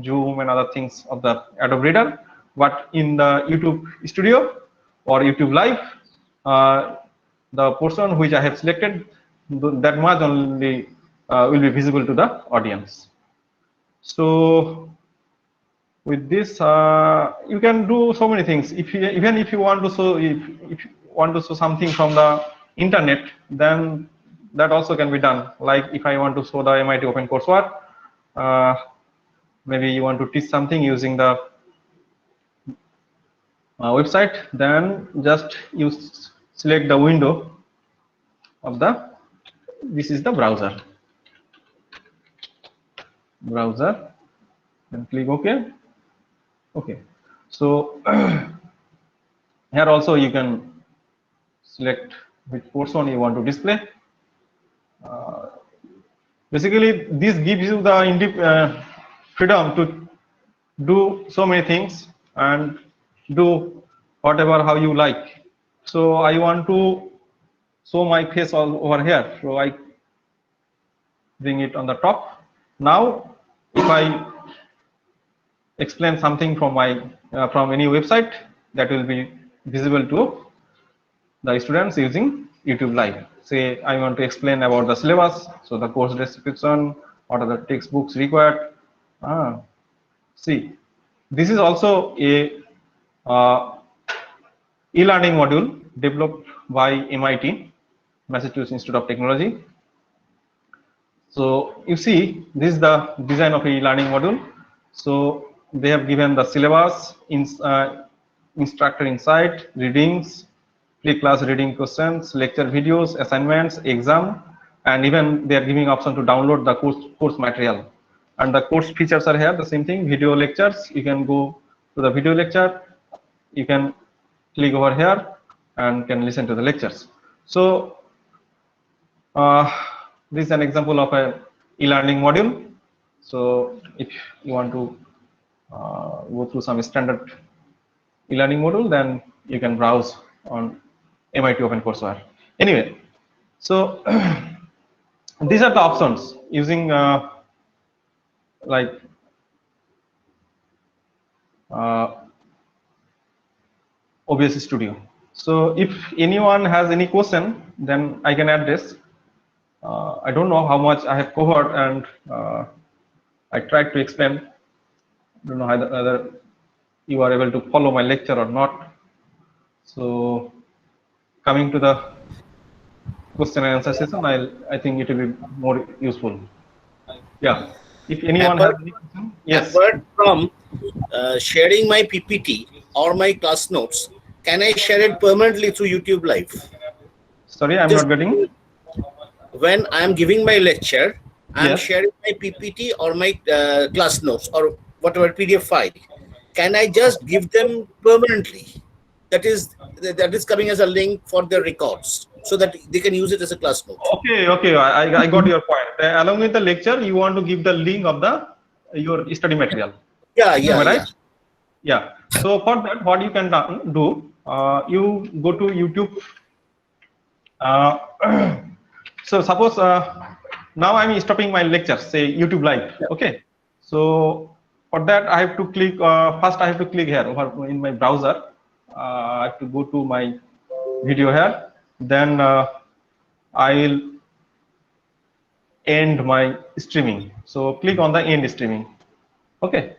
Zoom and other things of the Adobe Reader. But in the YouTube Studio or YouTube Live, the portion which I have selected, that much only will be visible to the audience. So with this, you can do so many things. Even if you want to show, if you want to show something from the internet, then that also can be done. Like if I want to show the MIT OpenCourseWare, maybe you want to teach something using the website, then just you select the window of the, this is the browser, and click OK. Okay, so here also you can select which portion you want to display. Basically, this gives you the freedom to do so many things and do whatever how you like. So I want to show my face all over here, so I bring it on the top. Now if I explain something from my from any website, that will be visible to the students using YouTube Live. Say I want to explain about the syllabus, so the course description, what are the textbooks required. See, this is also a e-learning module developed by MIT, Massachusetts Institute of Technology. So you see, this is the design of a e-learning module. So they have given the syllabus, instructor insight, readings, pre-class reading questions, lecture videos, assignments, exam, and even they are giving option to download the course material. And the course features are here, the same thing, video lectures. You can go to the video lecture, you can click over here and can listen to the lectures. So this is an example of a e-learning module. So if you want to go through some standard e-learning module, then you can browse on MIT OpenCourseWare. Anyway, so these are the options using like OBS Studio. So if anyone has any question, then I can address. I don't know how much I have covered, and I tried to explain. I don't know whether you are able to follow my lecture or not. So coming to the question and answer session, I think it will be more useful. Yeah. If anyone has any question, yes. Apart from sharing my PPT or my class notes, can I share it permanently through YouTube Live? Sorry, I'm not getting. When I am giving my lecture, I am Yes. sharing my PPT or my class notes or whatever PDF file. Can I just give them permanently? That is coming as a link for their records, so that they can use it as a class note. Okay, I got your point. Along with the lecture, you want to give the link of your study material. Yeah, Am I right? Yeah. So for that, what you can do, you go to YouTube. So suppose now I'm stopping my lecture, say YouTube Live. Okay. So for that, I have to click. First, I have to click here over in my browser. I have to go to my video here. Then I will end my streaming. So click on the end streaming. Okay.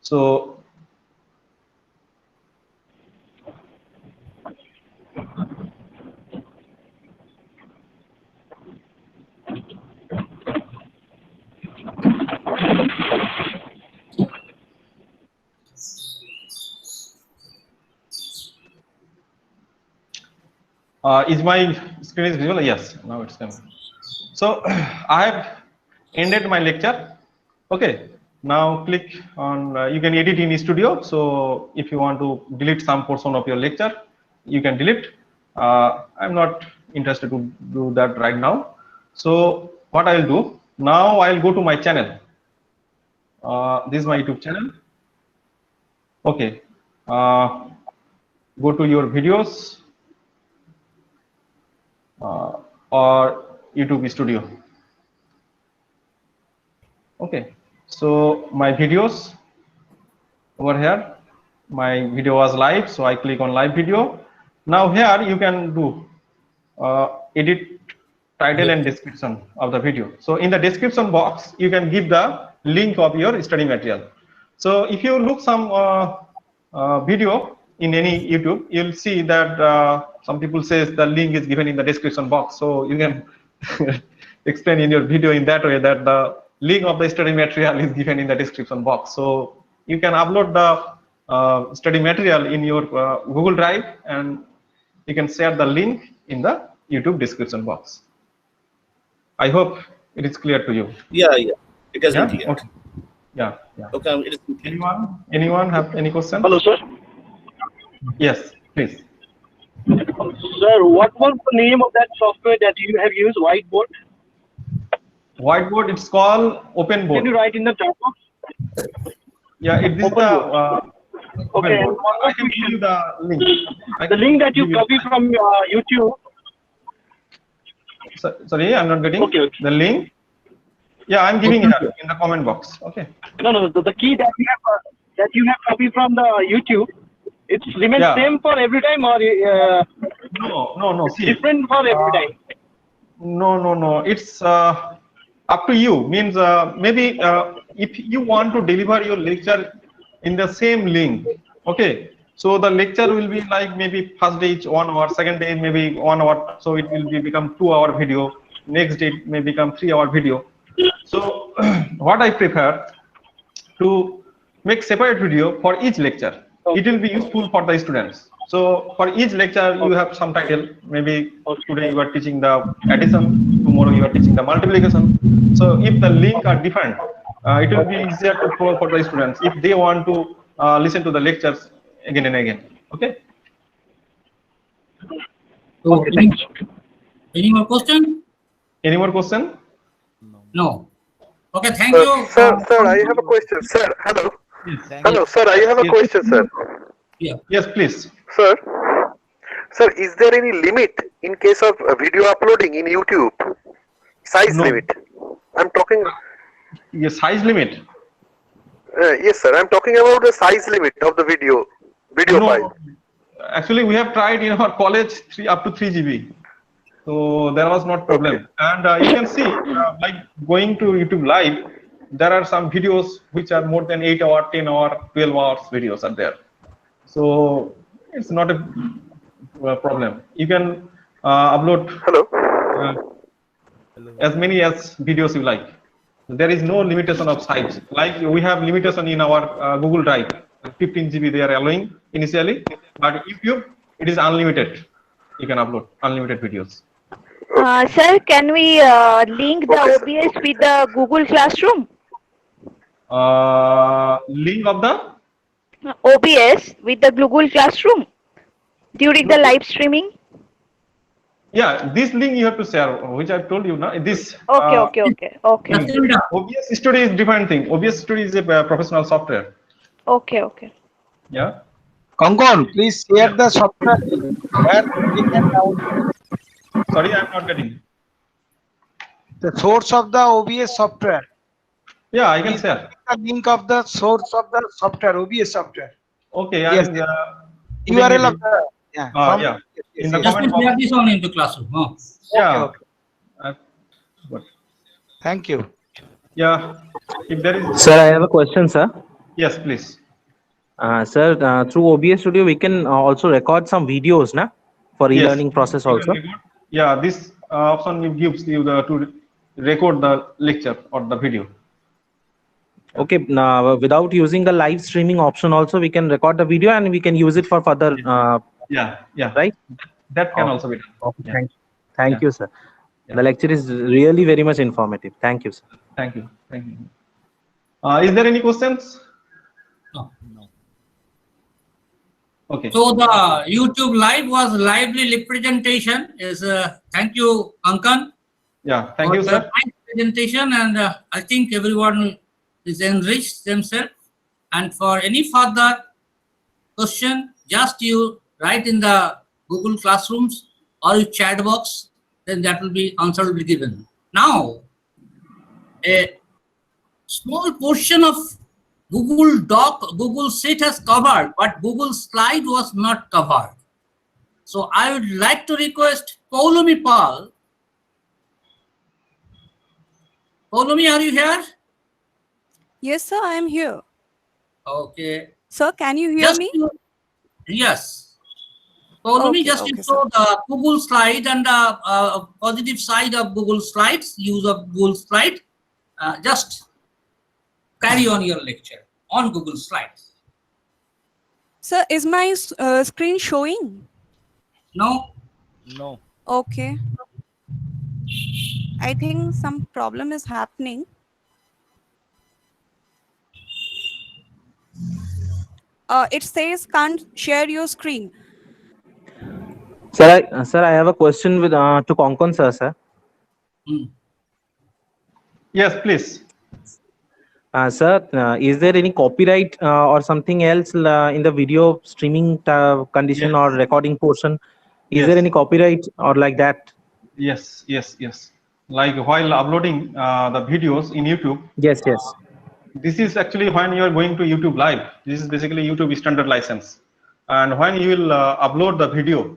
So is my screen is visible? Yes, now it's coming. So I have ended my lecture. Okay. Now click on, you can edit in Studio. So if you want to delete some portion of your lecture, you can delete. I'm not interested to do that right now. So what I'll do, now I'll go to my channel. This is my YouTube channel. Okay. go to your videos or YouTube Studio. Okay, so my videos over here, my video was live, so I click on live video. Now here you can do edit title and description of the video. So in the description box, you can give the link of your study material. So if you look some video in any YouTube, you'll see that some people says the link is given in the description box. So you can explain in your video in that way that the link of the study material is given in the description box. So you can upload the study material in your Google Drive, and you can share the link in the YouTube description box. I hope it is clear to you. Yeah, it has been clear. Okay. Yeah. Okay, it is clear. Anyone have any question? Hello, sir. Yes, please. Sir, what was the name of that software that you have used, Whiteboard? Whiteboard, it's called OpenBoard. Can you write in the chat box? Yeah, it is the Okay. OpenBoard. I can give you the link. The link that you copy from YouTube. Sorry, I'm not getting the link. Yeah, I'm giving it in the comment box. Okay. No, the key that you have copied from the YouTube, it remains same for every time, or no. See, different for every time. No. It's up to you. Means maybe if you want to deliver your lecture in the same link, okay. So the lecture will be like maybe first day 1 hour, second day maybe 1 hour. So it will become 2-hour video. Next day it may become 3-hour video. So what I prefer to make separate video for each lecture. It will be useful for the students. So for each lecture you have some title. Maybe today you are teaching the addition, tomorrow you are teaching the multiplication. So if the link are different, it will be easier to follow for the students if they want to listen to the lectures again and again. Okay. So, any more question? Any more question? No. Okay, thank you. Sir, I have a question. Sir, hello. Yes. Hello, sir, I have a question, sir. Yeah. Yes, please. Sir, is there any limit in case of video uploading in YouTube? Size limit? I'm talking. Yes, size limit. Yes, sir. I'm talking about the size limit of the video file. Actually, we have tried in our college up to 3 GB. So there was not problem. And you can see, like going to YouTube Live, there are some videos which are more than 8 hour, 10 hour, 12 hours videos are there. So it's not a problem. You can upload as many as videos you like. There is no limitation of size. Like we have limitation in our Google Drive, 15 GB they are allowing initially, but YouTube it is unlimited. You can upload unlimited videos. Sir, can we link the OBS with the Google Classroom? Link of the OBS with the Google Classroom during the live streaming? Yeah, this link you have to share, which I told you now. This. Okay. OBS Studio is different thing. OBS Studio is a professional software. Okay. Yeah. Konkon, please share the software where we can download. Sorry, I'm not getting. The source of the OBS software. Yeah, I can share. The link of the source of the software, OBS software. Okay. Yes. URL of the. Yeah. In the Just comment share box. this on into Classroom. Huh? Yeah. Thank you. Yeah. If there is. Sir, I have a question, sir. Yes, please. Sir, through OBS Studio, we can also record some videos, na, for Yes. e-learning process also. Yeah, this option gives you to record the lecture or the video. Okay, now without using the live streaming option also, we can record the video and we can use it for further. Yeah. Right? That can also be done. Okay, Yeah. Thank you, sir. The lecture is really very much informative. Thank you, sir. Thank you. Is there any questions? No. Okay. So the YouTube live was lively presentation. Is thank you, Ankan. Yeah. Thank for you, the sir. nice presentation, and I think everyone is enriched themselves. And for any further question, just you write in the Google Classrooms or chat box, then that will be answer will be given. Now, a small portion of Google Doc, Google Sheet has covered, but Google Slide was not covered. So I would like to request Poulomi Pal. Poulomi, are you here? Yes, sir, I am here. Okay. Sir, can you hear me? Yes. Poulomi, Okay, just okay, to show the Google Slide and the positive side of Google Slides, use of Google Slide. Just carry on your lecture on Google Slides. Sir, is my screen showing? No. No. Okay. I think some problem is happening. It says can't share your screen. Sir, I have a question with to Konkon sir. Yes, please. Sir, is there any copyright or something else in the video streaming condition or recording portion? Is there any copyright or like that? Yes. Like while uploading the videos in YouTube. Yes. This is actually when you are going to YouTube Live. This is basically YouTube standard license. And when you will upload the video,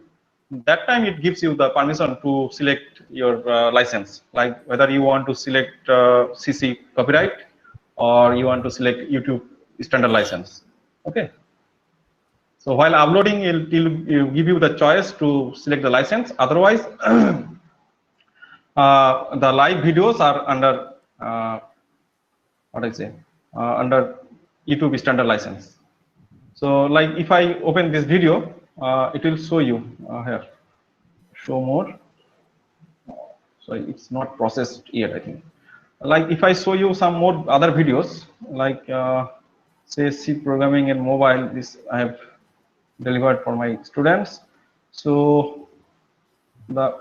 that time it gives you the permission to select your license, like whether you want to select CC copyright or you want to select YouTube standard license. Okay. So while uploading, it'll give you the choice to select the license. Otherwise, the live videos are under under YouTube standard license. So like if I open this video, it will show you here, show more. So it's not processed yet, I think. Like if I show you some more other videos, like say C programming and mobile, this I have delivered for my students. So the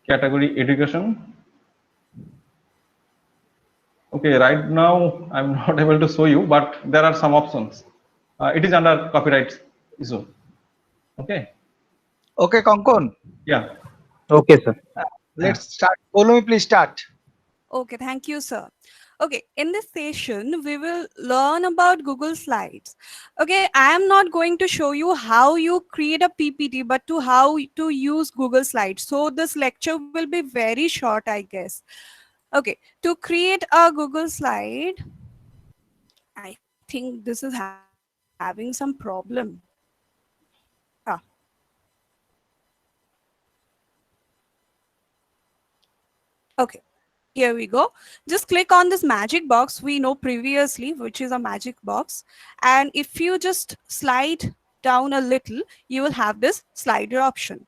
category education. Okay, right now I'm not able to show you, but there are some options. It is under copyright issue. Okay. Okay, Konkon. Yeah. Okay, sir. Let's start. Poulomi, please start. Okay, thank you, sir. Okay, in this session, we will learn about Google Slides. Okay, I am not going to show you how you create a PPT, but to how to use Google Slides. So this lecture will be very short, I guess. Okay, to create a Google slide, I think this is having some problem. Okay, here we go. Just click on this magic box we know previously, which is a magic box. And if you just slide down a little, you will have this slider option.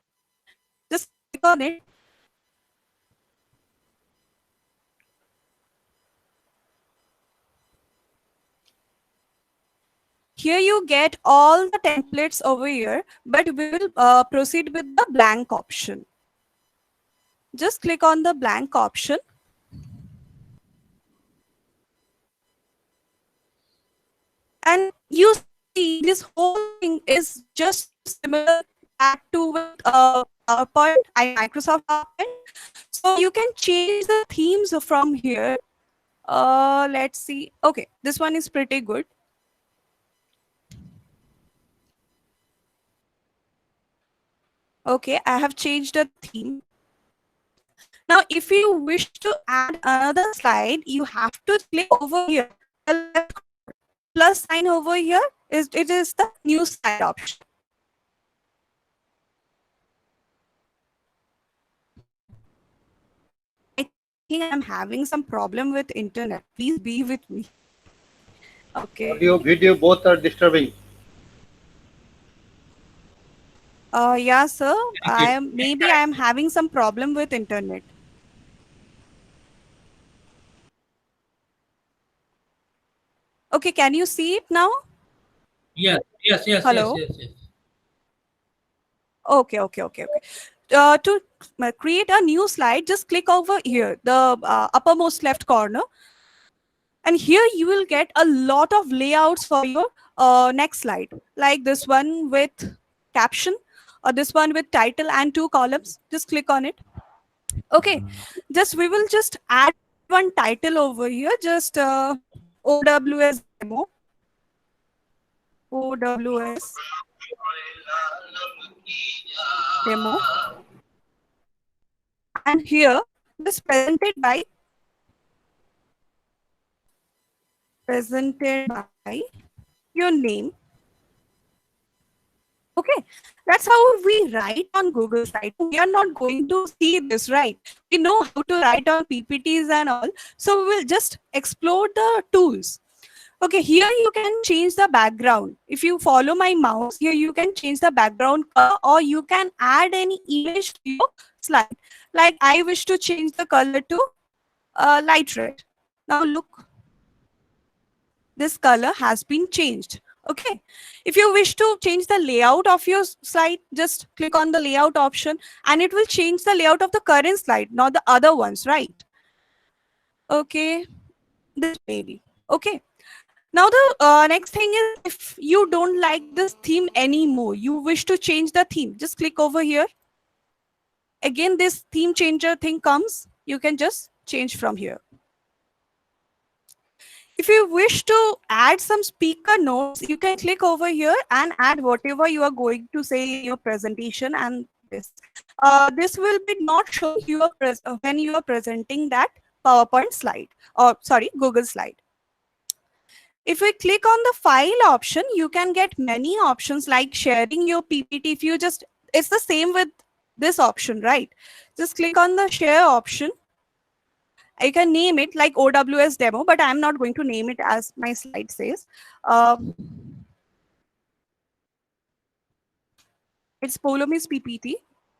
Just click on it. Here you get all the templates over here, but we will proceed with the blank option. Just click on the blank option. And you see this whole thing is just similar to PowerPoint, Microsoft PowerPoint. So you can change the themes from here. Let's see. Okay, this one is pretty good. Okay, I have changed the theme. Now, if you wish to add another slide, you have to click over here. The plus sign over here is the new slide option. I think I'm having some problem with internet. Please be with me. Okay. Audio, video, both are disturbing. Yeah, sir. Maybe I am having some problem with internet. Okay, can you see it now? Yes. Hello? Yes. Okay. To create a new slide, just click over here, the uppermost left corner. And here you will get a lot of layouts for your next slide, like this one with caption, or this one with title and 2 columns. Just click on it. Okay, we will just add one title over here, just OWS demo. OWS demo. And here, this presented by your name. Okay, that's how we write on Google site. We are not going to see this, right? We know how to write on PPTs and all. So we will just explore the tools. Okay, here you can change the background. If you follow my mouse, here you can change the background color, or you can add any image to your slide. Like I wish to change the color to light red. Now look, this color has been changed. Okay, if you wish to change the layout of your slide, just click on the layout option and it will change the layout of the current slide, not the other ones, right? Okay, this maybe. Okay. Now the next thing is, if you don't like this theme anymore, you wish to change the theme, just click over here. Again, this theme changer thing comes. You can just change from here. If you wish to add some speaker notes, you can click over here and add whatever you are going to say in your presentation. And this will be not shown when you are presenting that PowerPoint slide, or sorry, Google slide. If we click on the file option, you can get many options like sharing your PPT. If you just, it's the same with this option, right? Just click on the share option. I can name it like OWS demo, but I'm not going to name it as my slide says. It's Polomis PPT.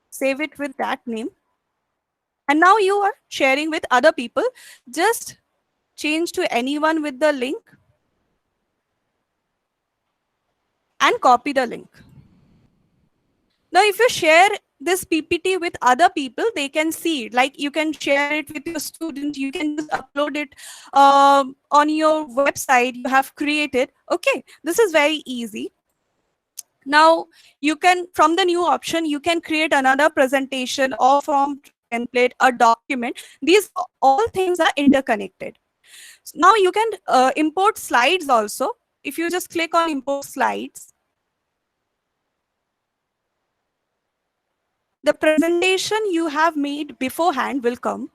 Save it with that name. And now you are sharing with other people. Just change to anyone with the link and copy the link. Now, if you share this PPT with other people, they can see it. Like you can share it with your student, you can just upload it on your website you have created. Okay, this is very easy. Now, you can, from the new option, you can create another presentation or from template, a document. These all things are interconnected. Now you can import slides also. If you just click on import slides, the presentation you have made beforehand will come.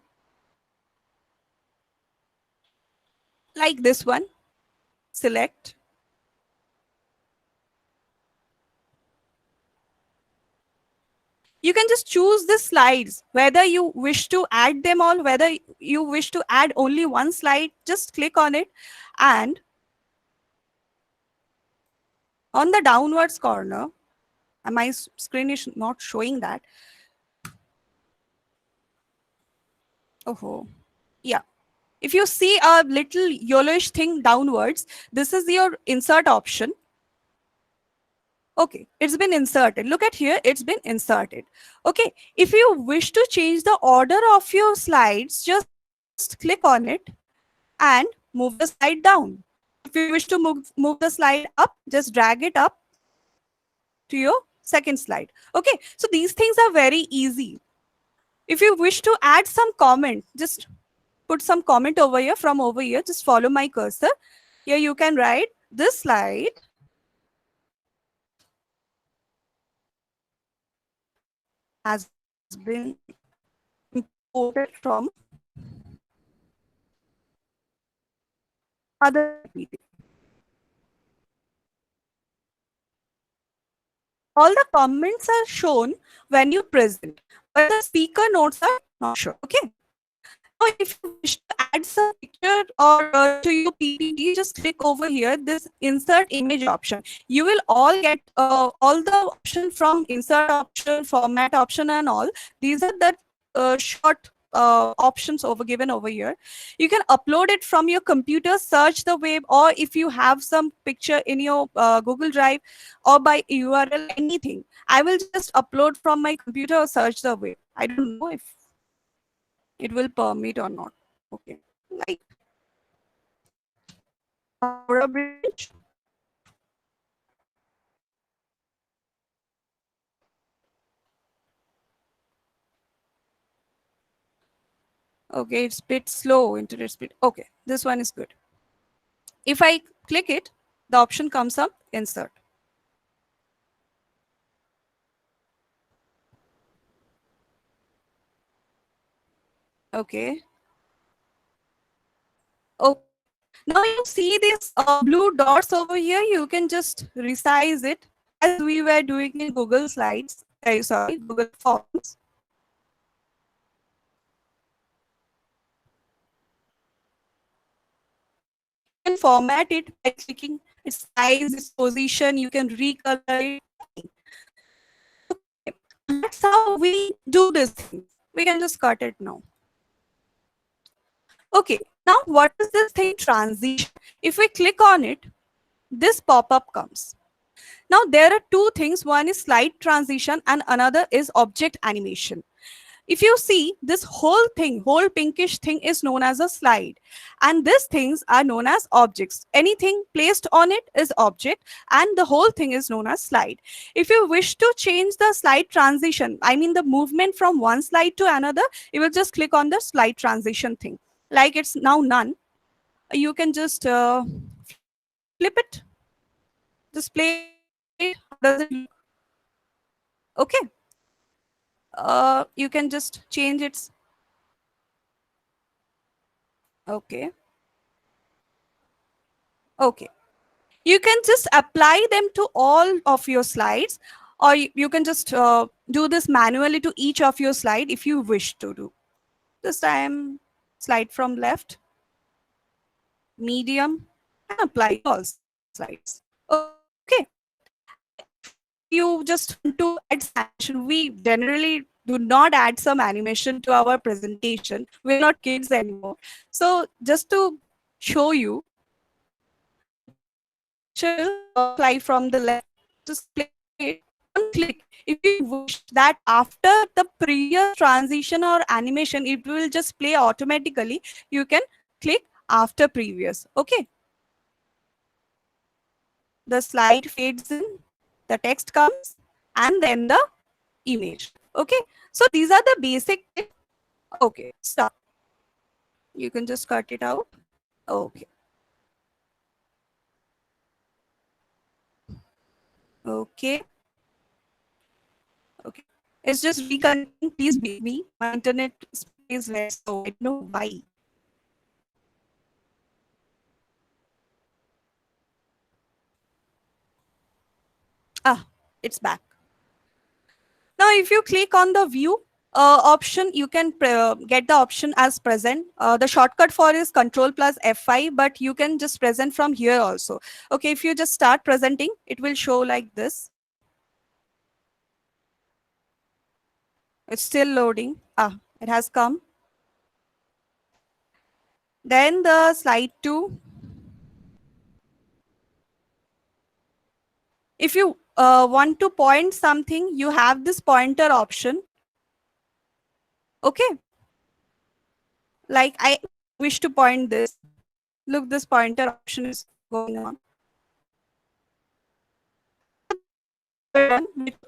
Like this one. Select. You can just choose the slides, whether you wish to add them all, whether you wish to add only one slide, just click on it. And on the downwards corner, and my screen is not showing that. Oh, yeah. If you see a little yellowish thing downwards, this is your insert option. Okay, it's been inserted. Look at here, it's been inserted. Okay, if you wish to change the order of your slides, just click on it and move the slide down. If you wish to move the slide up, just drag it up to your second slide. Okay, so these things are very easy. If you wish to add some comment, just put some comment over here. From over here, just follow my cursor. Here you can write, this slide has been imported from other PPT. All the comments are shown when you present, but the speaker notes are not shown. Okay. Now, if you wish to add some picture or to your PPT, just click over here, this insert image option. You will all get all the option from insert option, format option, and all. These are the short options given over here. You can upload it from your computer, search the web, or if you have some picture in your Google Drive or by URL, anything. I will just upload from my computer or search the web. I don't know if it will permit or not. Okay, like Aura Bridge. Okay, it's a bit slow, internet speed. Okay, this one is good. If I click it, the option comes up, insert. Okay. Oh, now you see these blue dots over here. You can just resize it as we were doing in Google Slides. Sorry, Google Forms. You can format it by clicking its size, its position. You can recolor it. Okay. That's how we do this thing. We can just cut it now. Okay, now what is this thing transition? If we click on it, this pop-up comes. Now there are two things. One is slide transition and another is object animation. If you see, this whole thing, whole pinkish thing is known as a slide. And these things are known as objects. Anything placed on it is object and the whole thing is known as slide. If you wish to change the slide transition, I mean the movement from one slide to another, you will just click on the slide transition thing. Like it's now none. You can just flip it. Just play it. Does it look? Okay. You can just change its. Okay. Okay. You can just apply them to all of your slides, or you can just do this manually to each of your slide if you wish to do. This time, slide from left, medium, and apply all slides. Okay. You just want to add animation. We generally do not add some animation to our presentation. We're not kids anymore. So just to show you, apply from the left, just play it, one click. If you wish that after the previous transition or animation, it will just play automatically, you can click after previous. Okay. The slide fades in, the text comes, and then the image. Okay. So these are the basic. Okay. Stop. You can just cut it out. Okay. Okay. Okay. It's just reconnecting. Please beat me. My internet is very slow. I don't know why. Ah, it's back. Now, if you click on the view option, you can get the option as present. The shortcut for is Control plus F5, but you can just present from here also. Okay, if you just start presenting, it will show like this. It's still loading. Ah, it has come. Then the slide 2. If you want to point something, you have this pointer option. Okay. Like I wish to point this. Look, this pointer option is going on.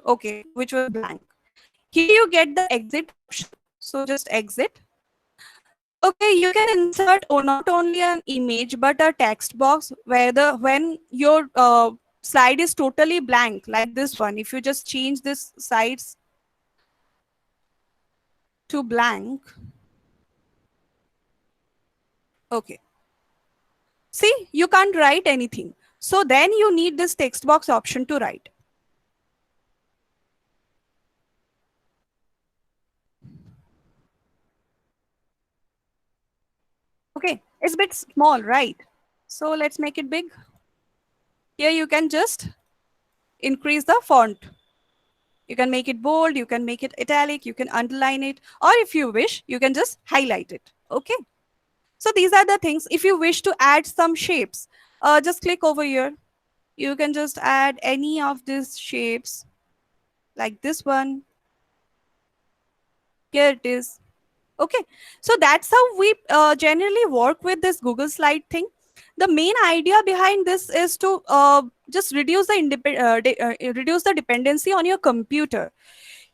Okay, which was blank. Here you get the exit option. So just exit. Okay, you can insert not only an image but a text box where when your slide is totally blank, like this one. If you just change this sides to blank. Okay. See, you can't write anything. So then you need this text box option to write. Okay, it's a bit small, right? So let's make it big. Here you can just increase the font. You can make it bold, you can make it italic, you can underline it, or if you wish, you can just highlight it. Okay. So these are the things. If you wish to add some shapes, just click over here. You can just add any of these shapes, like this one. Here it is. Okay. So that's how we generally work with this Google Slide thing. The main idea behind this is to just reduce the dependency on your computer.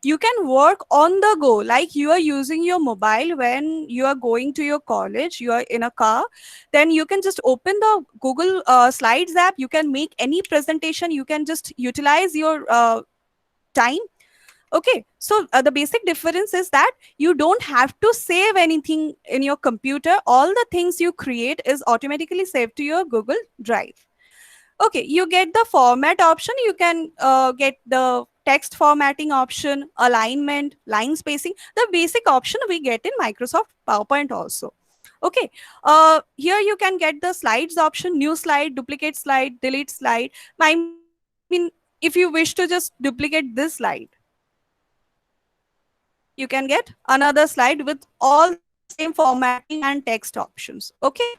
you can work on the go, like you are using your mobile when you are going to your college, you are in a car, then you can just open the Google Slides app, you can make any presentation, you can just utilize your time. Okay, so the basic difference is that you don't have to save anything in your computer. All the things you create is automatically saved to your Google Drive. Okay, you get the format option, you can get the text formatting option, alignment, line spacing, the basic option we get in Microsoft PowerPoint also. Okay, here you can get the slides option, new slide, duplicate slide, delete slide. I mean, if you wish to just duplicate this slide, you can get another slide with all the same formatting and text options. Okay,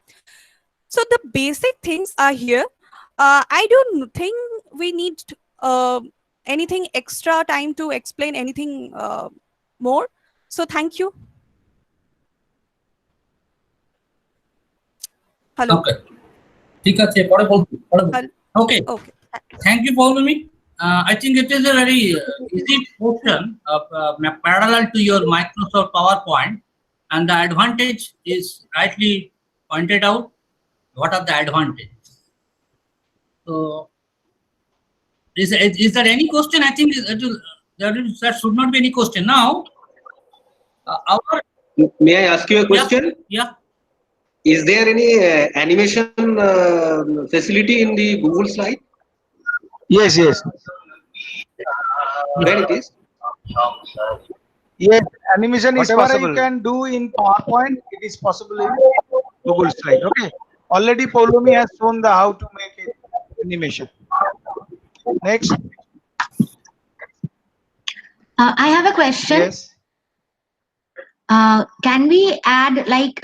so the basic things are here. I don't think we need anything extra time to explain anything more. So thank you. Hello. Okay. ঠিক আছে পরে বলবো Okay. Okay. Thank you Paulami. I think it is a very easy portion of parallel to your Microsoft PowerPoint, and the advantage is rightly pointed out. What are the advantages? So, is there any question? I think there should not be any question now. May I ask you a question? Yeah. Is there any animation facility in the Google slide? Yes. Where it is? Yes, animation is Whatever possible. You can do in PowerPoint, it is possible in Google Slide. Okay. Already Paulomi has shown the how to make it animation. Next. I have a question. Yes. Can we add like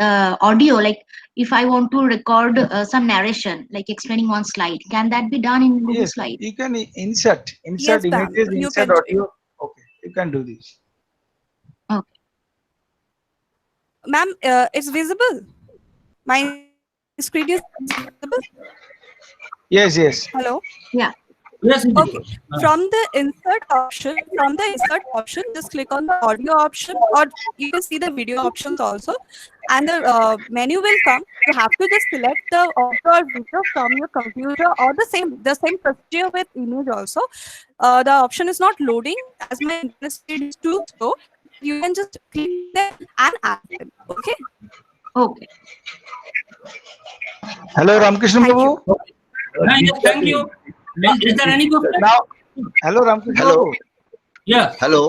audio, like if I want to record some narration, like explaining one slide, can that be done in Google Yes, Slide? you can insert Yes, ma'am. images, You insert can- audio. Okay, you can do this. Ma'am, it's visible. My screen is visible. Yes. Hello. Yeah. Yes. Okay. From the insert option, just click on the audio option, or you can see the video options also, and the menu will come. You have to just select the audio or video from your computer, or the same procedure with image also. The option is not loading as my internet speed is too slow. You can just click them and add them. Okay. Okay. Hello, Ramkrishna Babu. Yes, thank you. Is there any question? Now, hello, Ramkrishna Hello. Babu. Yeah. Hello.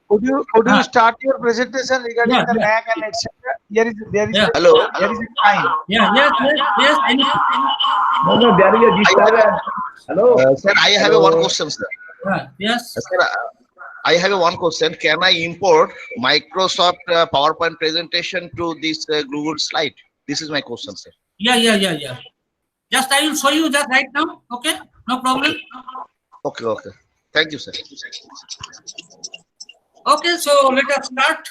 Could you start your presentation regarding the Mac and etc.? There is Hello. there is a time. Yes. No, there is a disturbance. Hello. Sir, I have a one question, sir. Yes. Sir, I have a one question. Can I import Microsoft PowerPoint presentation to this Google slide? This is my question, sir. Yeah. Just I will show you that right now. Okay, no problem. Okay. Thank you, sir. Okay, so let us start.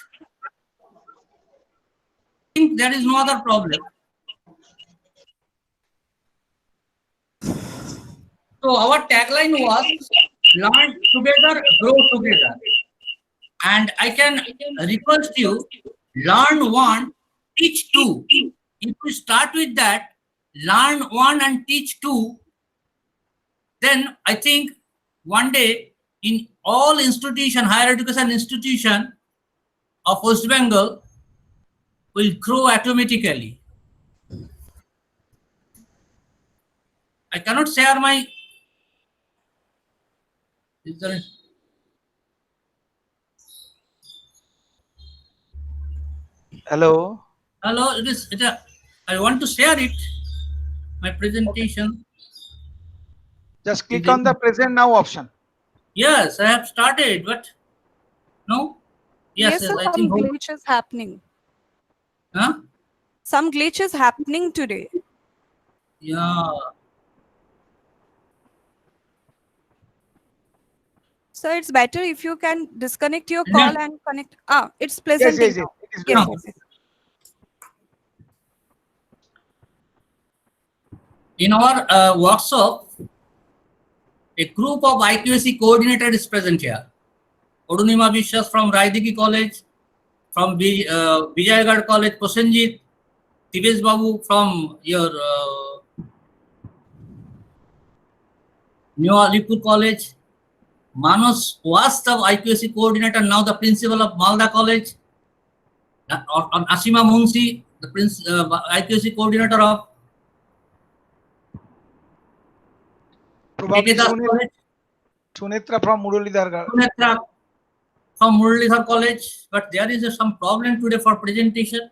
I think there is no other problem. So our tagline was learn together, grow together. And I can request you, learn one, teach two. If we start with that, learn one and teach two, then I think one day in all institution, higher education institution of West Bengal will grow automatically. I cannot share my. Is there? Hello. I want to share it. My presentation. Just click on the present now option. Yes, I have started, but no. Yes, sir, I some think. glitch is happening. Huh? Some glitch is happening today. Yeah. So it's better if you can disconnect your call and connect. It's presenting. Yes. now. It is Yes. In our workshop, a group of IQAC coordinator is present here. Odunima Vishwas from Raidigi College, from Vijaygarh College, Prosenjit, Tibesh Babu from your New Alipur College, Manos Vastav, IPSC coordinator, now the principal of Malda College, on Asima Munsi, the IPSC coordinator of Probably College. Sunetra from Muralidhar. Sunetra from Muralidhar College, but there is some problem today for presentation.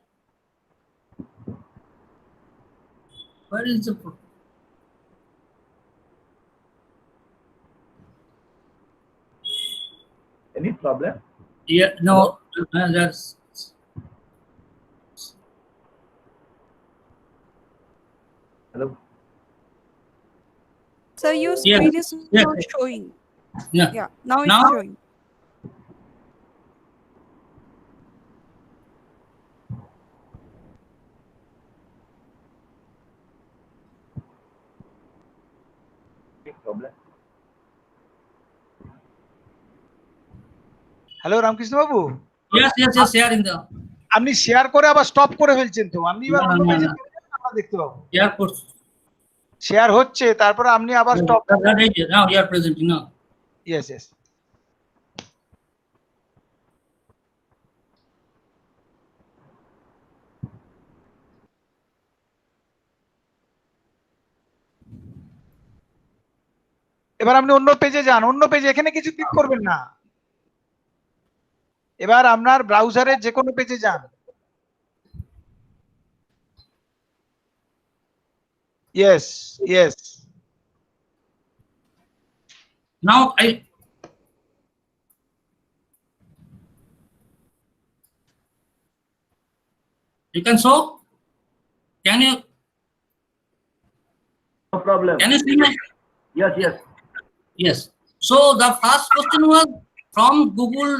Where is the problem? Any problem? Yeah, no, that's. Hello. So your Yeah. screen is Yeah. not showing. Yeah. Yeah, now it's Now- showing. Problem. Hello Ramakrishna Babu, Yes, sharing the. আপনি share করে আবার stop করে ফেলছেন তো, আপনি এবার না, অন্য না, পেজে না। আমরা দেখতে পাবো। Airport. শেয়ার হচ্ছে, তারপরে আপনি আবার stop. Now you are presenting now. Yes yes. এবার আপনি অন্য পেজে যান, অন্য পেজে, এখানে কিছু ক্লিক করবেন না। এবার আপনার ব্রাউজারের যে কোনো পেজে যান। Yes yes. Now you can show. Can you? No problem. Can you see me? Yes, yes. Yes. So the first question was from Google,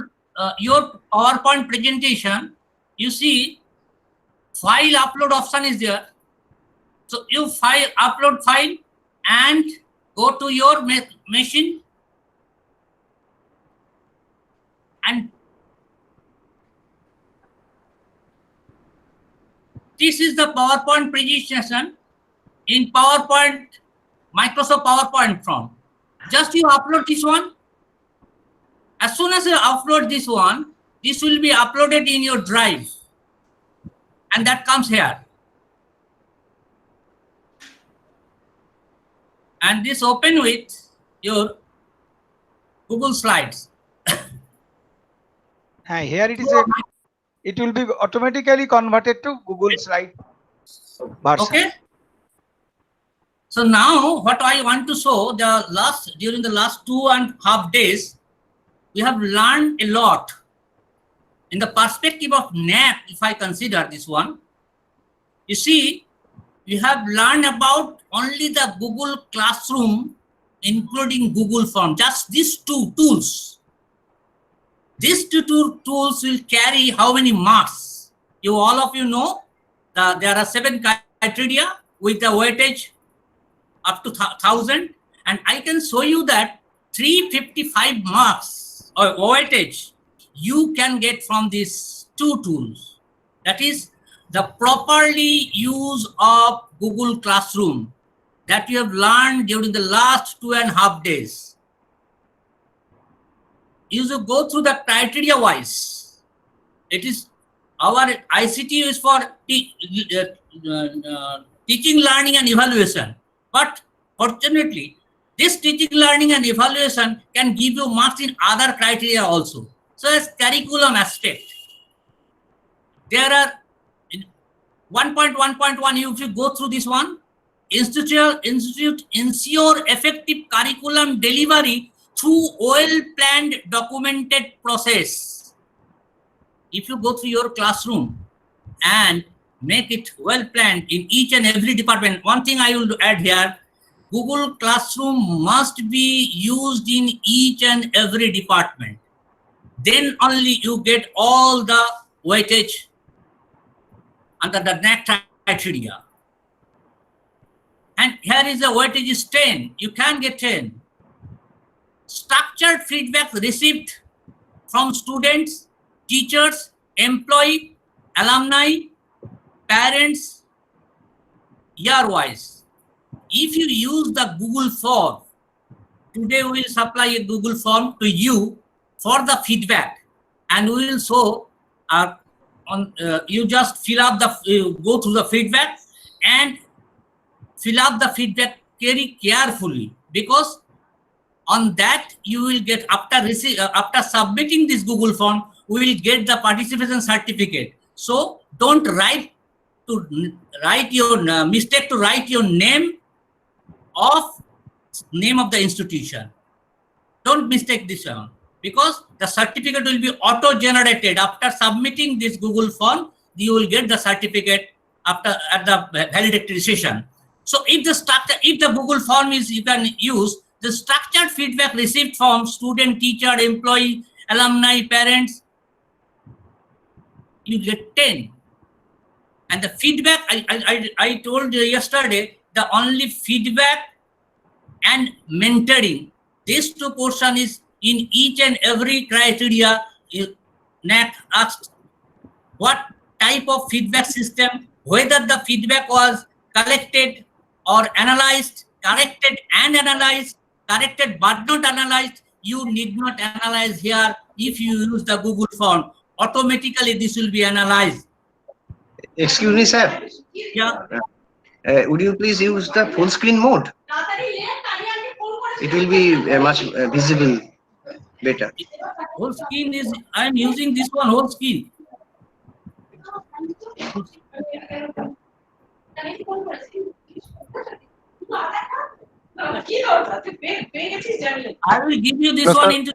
your PowerPoint presentation. You see, file upload option is there. So you upload file and go to your machine and this is the PowerPoint presentation in PowerPoint, Microsoft PowerPoint from. Just you upload this one. As soon as you upload this one, this will be uploaded in your drive. And that comes here. And this open with your Google Slides. Here it is. It will be automatically converted to Google Slide version. Okay. So now what I want to show, during the last 2.5 days, we have learned a lot. In the perspective of NAP, if I consider this one, you see, we have learned about only the Google Classroom, including Google Form, just these two tools. These two tools will carry how many marks? All of you know that there are 7 criteria with the weightage up to 1,000, and I can show you that 355 marks or weightage you can get from these two tools. That is the properly use of Google Classroom that you have learned during the last 2.5 days. You should go through the criteria wise. It is our ICT is for teaching, learning, and evaluation. But fortunately, this teaching, learning, and evaluation can give you marks in other criteria also. So as curriculum aspect, there are 1.1.1, if you go through this one, institute ensure effective curriculum delivery through well-planned documented process. If you go through your classroom and make it well-planned in each and every department, one thing I will add here, Google Classroom must be used in each and every department. Then only you get all the weightage under the NAAC criteria. And here is the weightage is 10. You can get 10. Structured feedback received from students, teachers, employee, alumni, parents, year-wise. If you use the Google form, today we will supply a Google form to you for the feedback, and we will show you just fill up go through the feedback and fill up the feedback very carefully, because on that you will get, after submitting this Google form, we will get the participation certificate. So don't write your mistake to write your name of the institution. Don't mistake this one, because the certificate will be auto-generated. After submitting this Google form, you will get the certificate at the valedictory session. So if the Google form is, you can use the structured feedback received from student, teacher, employee, alumni, parents, you get 10. And the feedback, I told you yesterday, the only feedback and mentoring, these two portions is in each and every criteria. NAAC asked what type of feedback system, whether the feedback was collected or analyzed, corrected and analyzed, corrected but not analyzed. You need not analyze here. If you use the Google form, automatically this will be analyzed. Excuse me, sir. Yeah. Would you please use the full screen mode? It will be much visible better. Whole screen is, I am using this one whole screen. I will give you this one into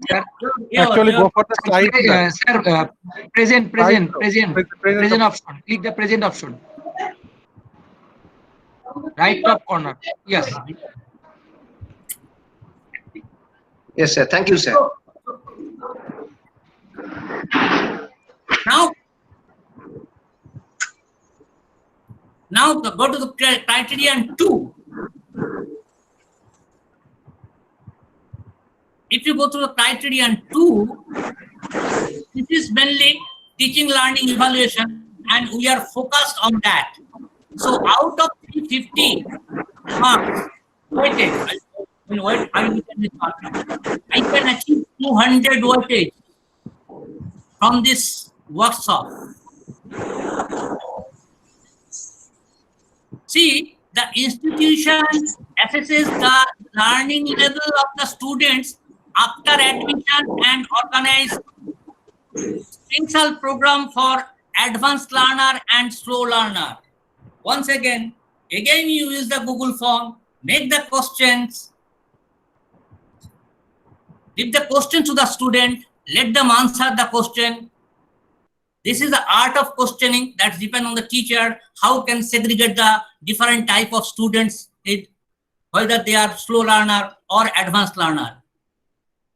Actually, go for the slide. Sir, present option. Click the present option. Right top corner. Yes. Yes, sir. Thank you, sir. Now go to the criterion 2. If you go to the criterion 2, this is mainly teaching, learning, evaluation, and we are focused on that. So out of 350 marks, weightage, I can achieve 200 weightage from this workshop. See, the institution assesses the learning level of the students after admission and organize special program for advanced learner and slow learner. Once again you use the Google form, make the questions, give the question to the student, let them answer the question. This is the art of questioning that depends on the teacher, how can segregate the different type of students, whether they are slow learner or advanced learner.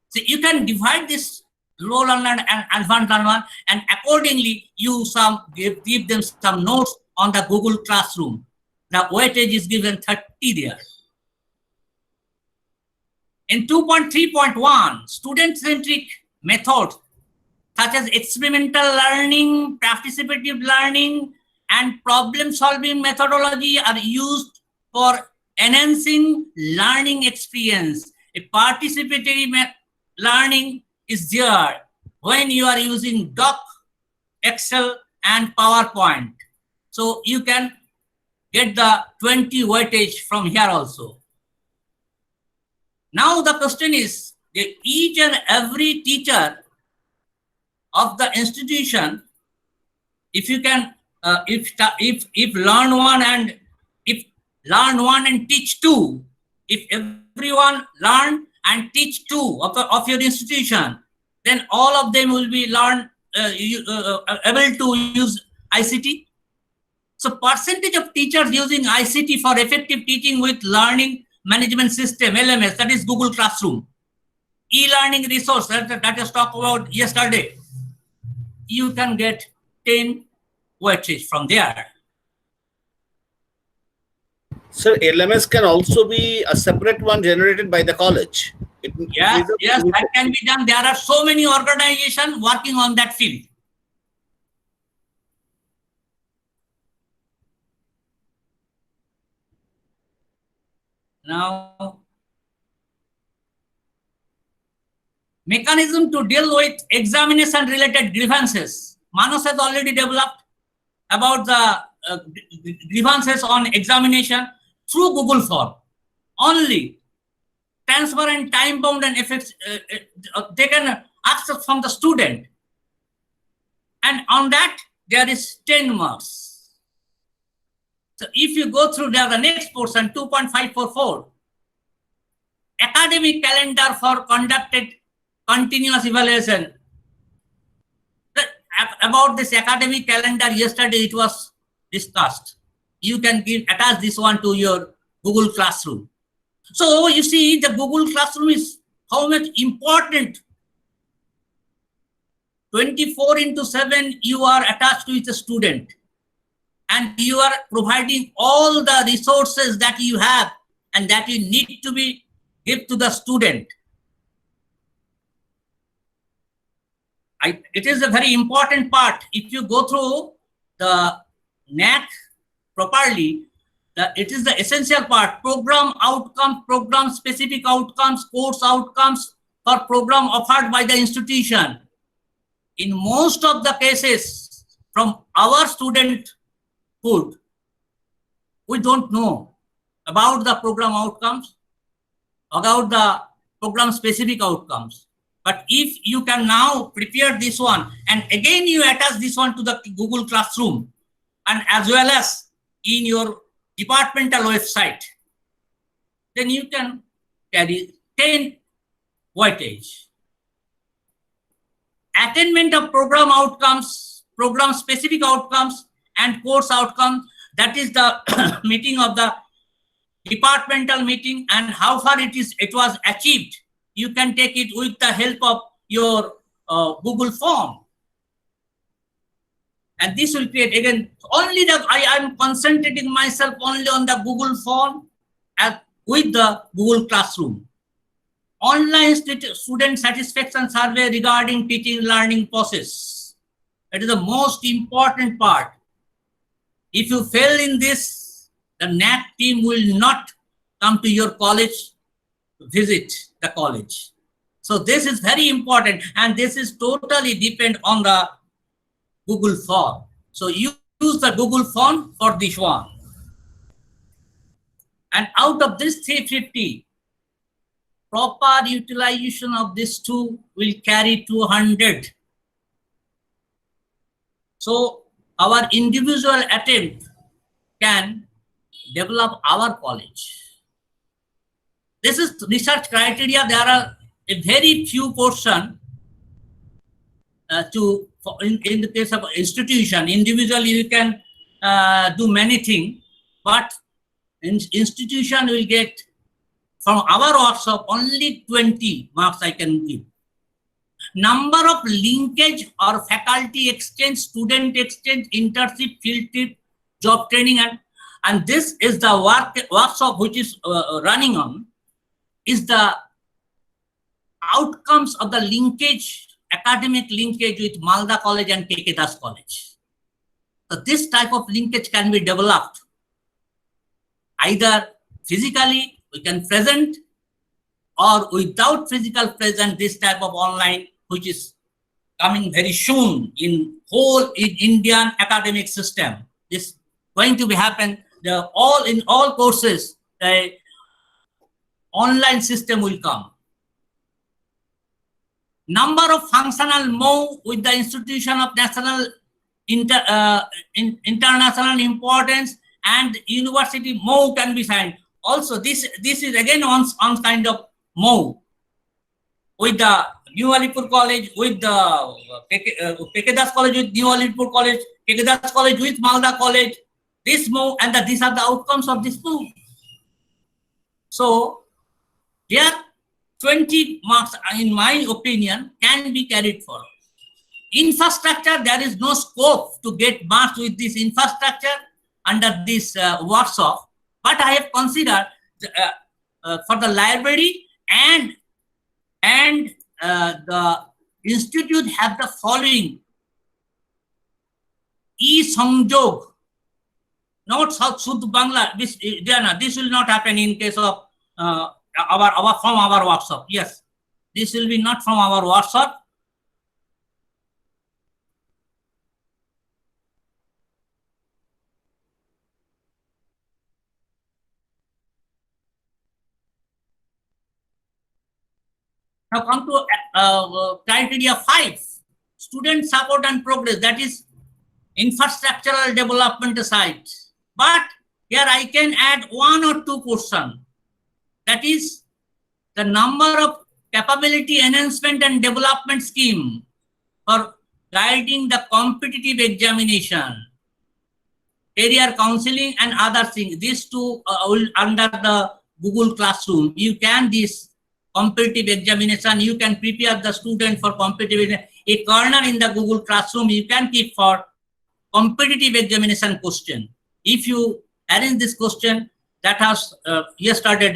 So you can divide this low learner and advanced learner, and accordingly you give them some notes on the Google Classroom. The weightage is given 30 there. In 2.3.1, student-centric methods such as experimental learning, participative learning, and problem-solving methodology are used for enhancing learning experience. A participatory learning is there when you are using Doc, Excel, and PowerPoint. So you can get the 20 weightage from here also. Now the question is, each and every teacher of the institution, if you can, if learn one and teach two, if everyone learn and teach two of your institution, then all of them will be able to use ICT. So percentage of teachers using ICT for effective teaching with learning management system, LMS, that is Google Classroom. E-learning resource that is talked about yesterday. You can get 10 weightage from there. Sir, LMS can also be a separate one generated by the college. Yes, yes, that can be done. There are so many organizations working on that field. Now, mechanism to deal with examination related grievances. Manos has already developed about the grievances on examination through Google Form. Only transparent, time bound and effects, they can access from the student. And on that, there is 10 marks. So if you go through there, the next portion, 2.544, academic calendar for conducted continuous evaluation. About this academic calendar, yesterday it was discussed. You can attach this one to your Google Classroom. So you see, the Google Classroom is how much important. 24/7 you are attached with the student, and you are providing all the resources that you have and that you need to be give to the student. It is a very important part. If you go through the NAAC properly, it is the essential part. Program outcomes, program specific outcomes, course outcomes for program offered by the institution. In most of the cases, from our studenthood, we don't know about the program outcomes, about the program specific outcomes. But if you can now prepare this one, and again you attach this one to the Google Classroom, and as well as in your departmental website, then you can carry 10 weightage. Attainment of program outcomes, program specific outcomes, and course outcomes, that is the meeting of the departmental meeting, and how far it was achieved. You can take it with the help of your Google Form. And this will create, again, only I am concentrating myself only on the Google Form with the Google Classroom. Online student satisfaction survey regarding teaching learning process. It is the most important part. If you fail in this, the NAAC team will not come to your college to visit the college. So this is very important, and this is totally depend on the Google Form. So you use the Google Form for this one. And out of this 350, proper utilization of this two will carry 200. So our individual attempt can develop our college. This is research criteria. There are a very few portion in the case of institution. Individually you can do many things, but institution will get from our workshop only 20 marks I can give. Number of linkage or faculty exchange, student exchange, internship, field trip, job training, and this is the workshop which is running on, is the outcomes of the linkage, academic linkage with Malda College and KK Das College. So this type of linkage can be developed either physically, we can present, or without physical presence, this type of online, which is coming very soon in whole Indian academic system. This going to be happen. In all courses, the online system will come. Number of functional MOU with the institution of national international importance and university MOU can be signed. Also, this is again on kind of MOU with the New Alipur College, with the KK Das College with New Alipur College, KK Das College with Malda College. This MOU, and these are the outcomes of this MOU. So there 20 marks, in my opinion, can be carried forward. Infrastructure, there is no scope to get marks with this infrastructure under this workshop, but I have considered for the library and And the institute have the following: e-Sangjog, not Sud Bangla. This will not happen in case of from our workshop. Yes, this will be not from our workshop. Now come to criteria 5, student support and progress, that is infrastructural development side. But here I can add 1 or 2 questions. That is the number of capability enhancement and development scheme for guiding the competitive examination, career counseling and other things. These two will under the Google Classroom. You can this competitive examination, you can prepare the student for competitive. A corner in the Google Classroom you can keep for competitive examination question. If you arrange this question, that has yesterday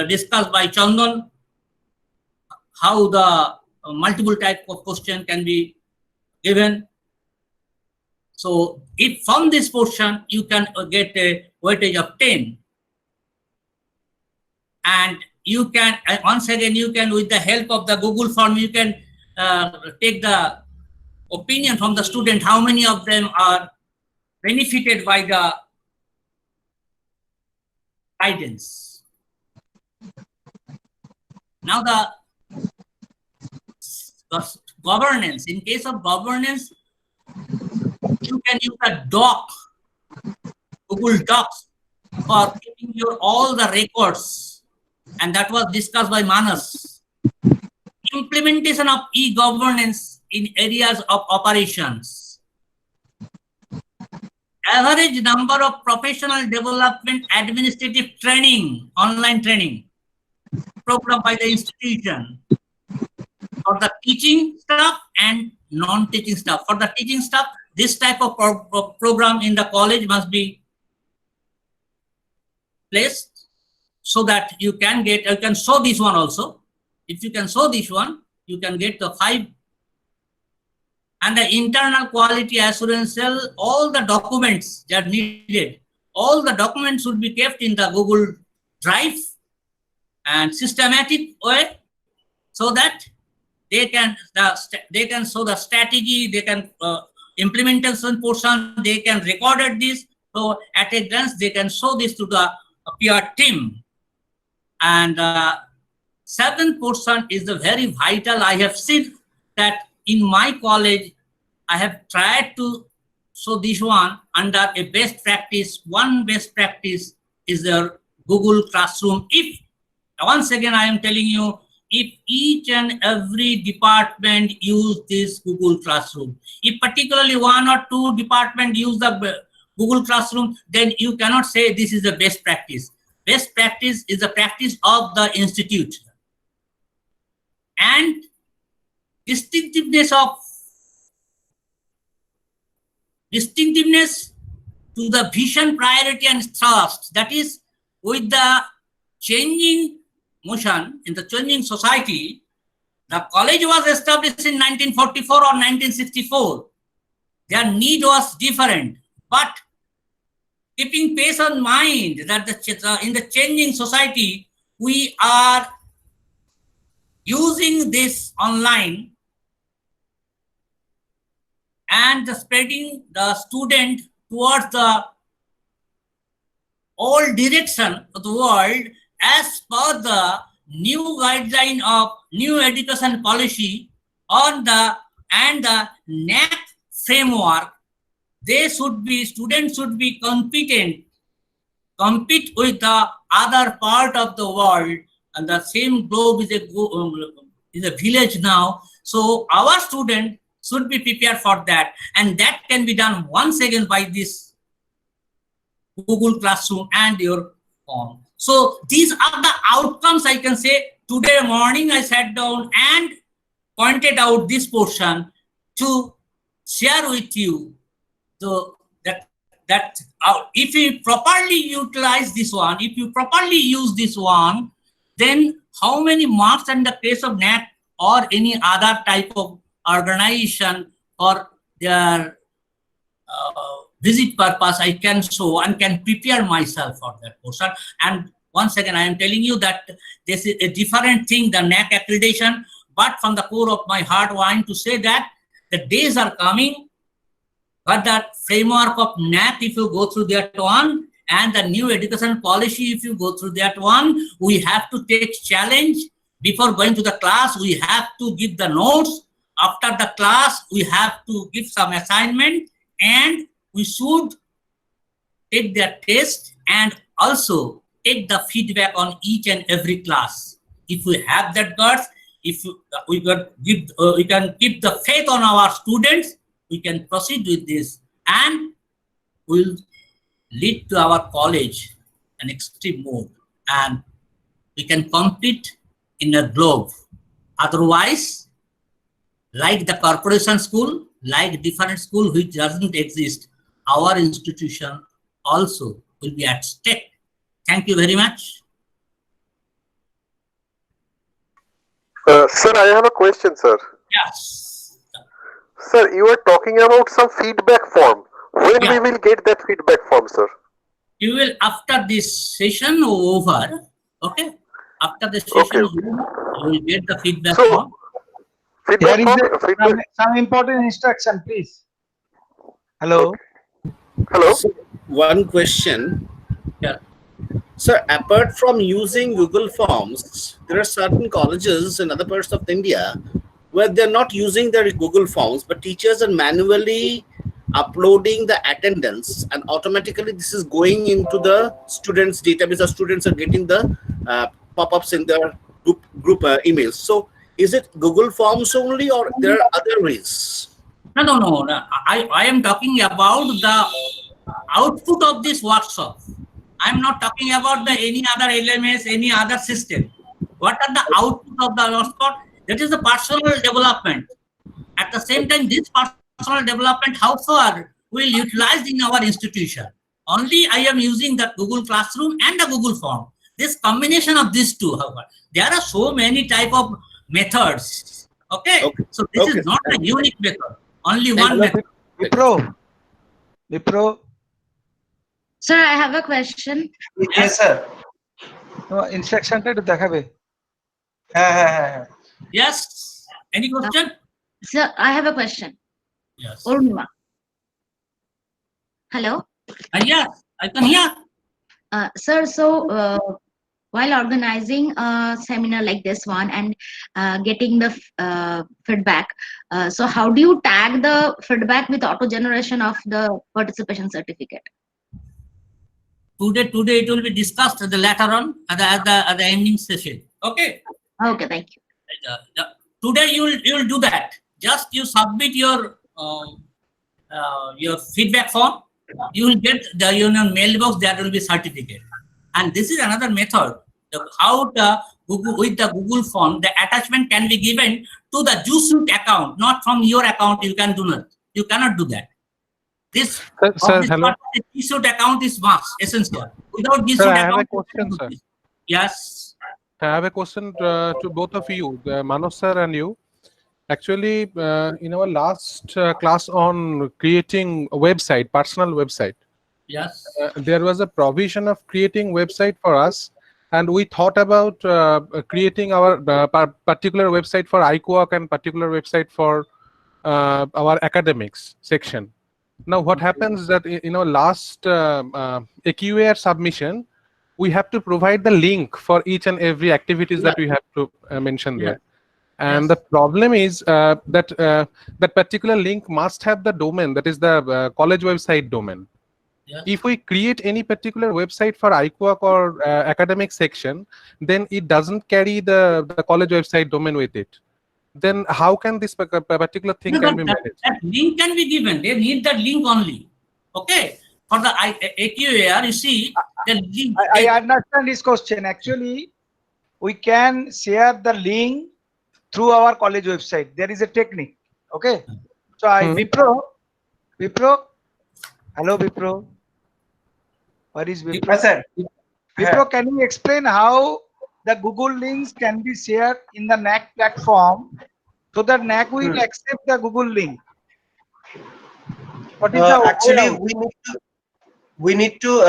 discussed by Chandan, how the multiple type of question can be given. So if from this portion you can get a weightage of 10, and you can once again you can, with the help of the Google form, you can take the opinion from the student, how many of them are benefited by the guidance. Now the governance, in case of governance, you can use a doc, Google Docs, for keeping your all the records, and that was discussed by Manas. Implementation of e-governance in areas of operations. Average number of professional development administrative training, online training program by the institution for the teaching staff and non-teaching staff. For the teaching staff, this type of program in the college must be placed so that you can get, you can show this one also. If you can show this one, you can get the 5. And the internal quality assurance cell, all the documents that are needed, all the documents should be kept in the Google Drive and systematic way, so that they can show the strategy, they can implementation portion, they can record this. So at a glance, they can show this to the peer team. And 7th portion is the very vital. I have seen that in my college, I have tried to show this one under a best practice. One best practice is the Google Classroom. If, once again, I am telling you, if each and every department use this Google Classroom, if particularly 1 or 2 departments use the Google Classroom, then you cannot say this is the best practice. Best practice is the practice of the institute. And distinctiveness to the vision, priority and thrust, that is, with the changing motion in the changing society. The college was established in 1944 or 1964. Their need was different, but keeping pace in mind that in the changing society, we are using this online and spreading the student towards the old direction of the world as per the new guideline of new education policy on the NAAC framework. They should be, students should be compete with the other part of the world, and the same globe is a village now. So our student should be prepared for that, and that can be done once again by this Google Classroom and your phone. So these are the outcomes. I can say today morning I sat down and pointed out this portion to share with you. So that if you properly utilize this one, if you properly use this one, then how many marks in the case of NAC or any other type of organization for their visit purpose I can show and can prepare myself for that portion. And once again, I am telling you that this is a different thing than NAC accreditation, but from the core of my heart, I want to say that the days are coming, but that framework of NAC, if you go through that one, and the new education policy, if you go through that one, we have to take challenge. Before going to the class, we have to give the notes. After the class, we have to give some assignment, and we should take their test and also take the feedback on each and every class. If we have that guts, if we can keep the faith on our students, we can proceed with this, and we'll lead to our college an extreme mode, and we can compete in a globe. Otherwise, like the corporation school, like different school which doesn't exist, our institution also will be at stake. Thank you very much. Sir, I have a question, sir. Yes. Sir, you are talking about some feedback form. When we will get that feedback form, sir? You will, after this session over, okay? After the session over, you will get the feedback form. There is some important instruction, please. Hello. Hello. So, one question. Yeah. Sir, apart from using Google Forms, there are certain colleges in other parts of India where they're not using their Google Forms, but teachers are manually uploading the attendance, and automatically this is going into the students' database, or students are getting the pop-ups in their group emails. So is it Google Forms only, or there are other ways? No. I am talking about the output of this workshop. I am not talking about any other LMS, any other system. What are the output of the workshop? That is the personal development. At the same time, this personal development, how far will utilize in our institution? Only I am using the Google Classroom and the Google Form. This combination of these two, however, there are so many type of methods. Okay, so this is not a unique method. Only one method. Vipro. Sir, I have a question. Yes, sir. Instruction to dekhabe. Yes. Any question? Sir, I have a question. Yes. Urmila. Hello. Yes, I can hear. Sir, so while organizing a seminar like this one and getting the feedback, so how do you tag the feedback with auto generation of the participation certificate? Today it will be discussed later on at the ending session. Okay. Okay, thank you. Today you will do that. Just you submit your feedback form. You will get the mailbox. That will be certificate. And this is another method. How with the Google form, the attachment can be given to the G Suite account, not from your account. You can do not. You cannot do that. This G Suite account is must essential. Without G Suite account, I have a question, sir. Yes. I have a question to both of you, Manoj sir and you. Actually, in our last class on creating a website, personal website, yes, there was a provision of creating website for us, and we thought about creating our particular website for iQuark and particular website for our academics section. Now, what happens is that in our last AQAR submission, we have to provide the link for each and every activities that we have to mention there. And the problem is that that particular link must have the domain, that is the college website domain. If we create any particular website for iQuark or academic section, then it doesn't carry the college website domain with it. Then how can this particular thing can be managed? That link can be given. They need that link only. Okay. For the AQAR, you see the link. I understand this question. Actually, we can share the link through our college website. There is a technique. Okay. So Vipro, hello Vipro. Where is Vipro? Yes, sir. Vipro, can you explain how the Google links can be shared in the NAC platform, so that NAC will accept the Google link. What is the actually way out? we need to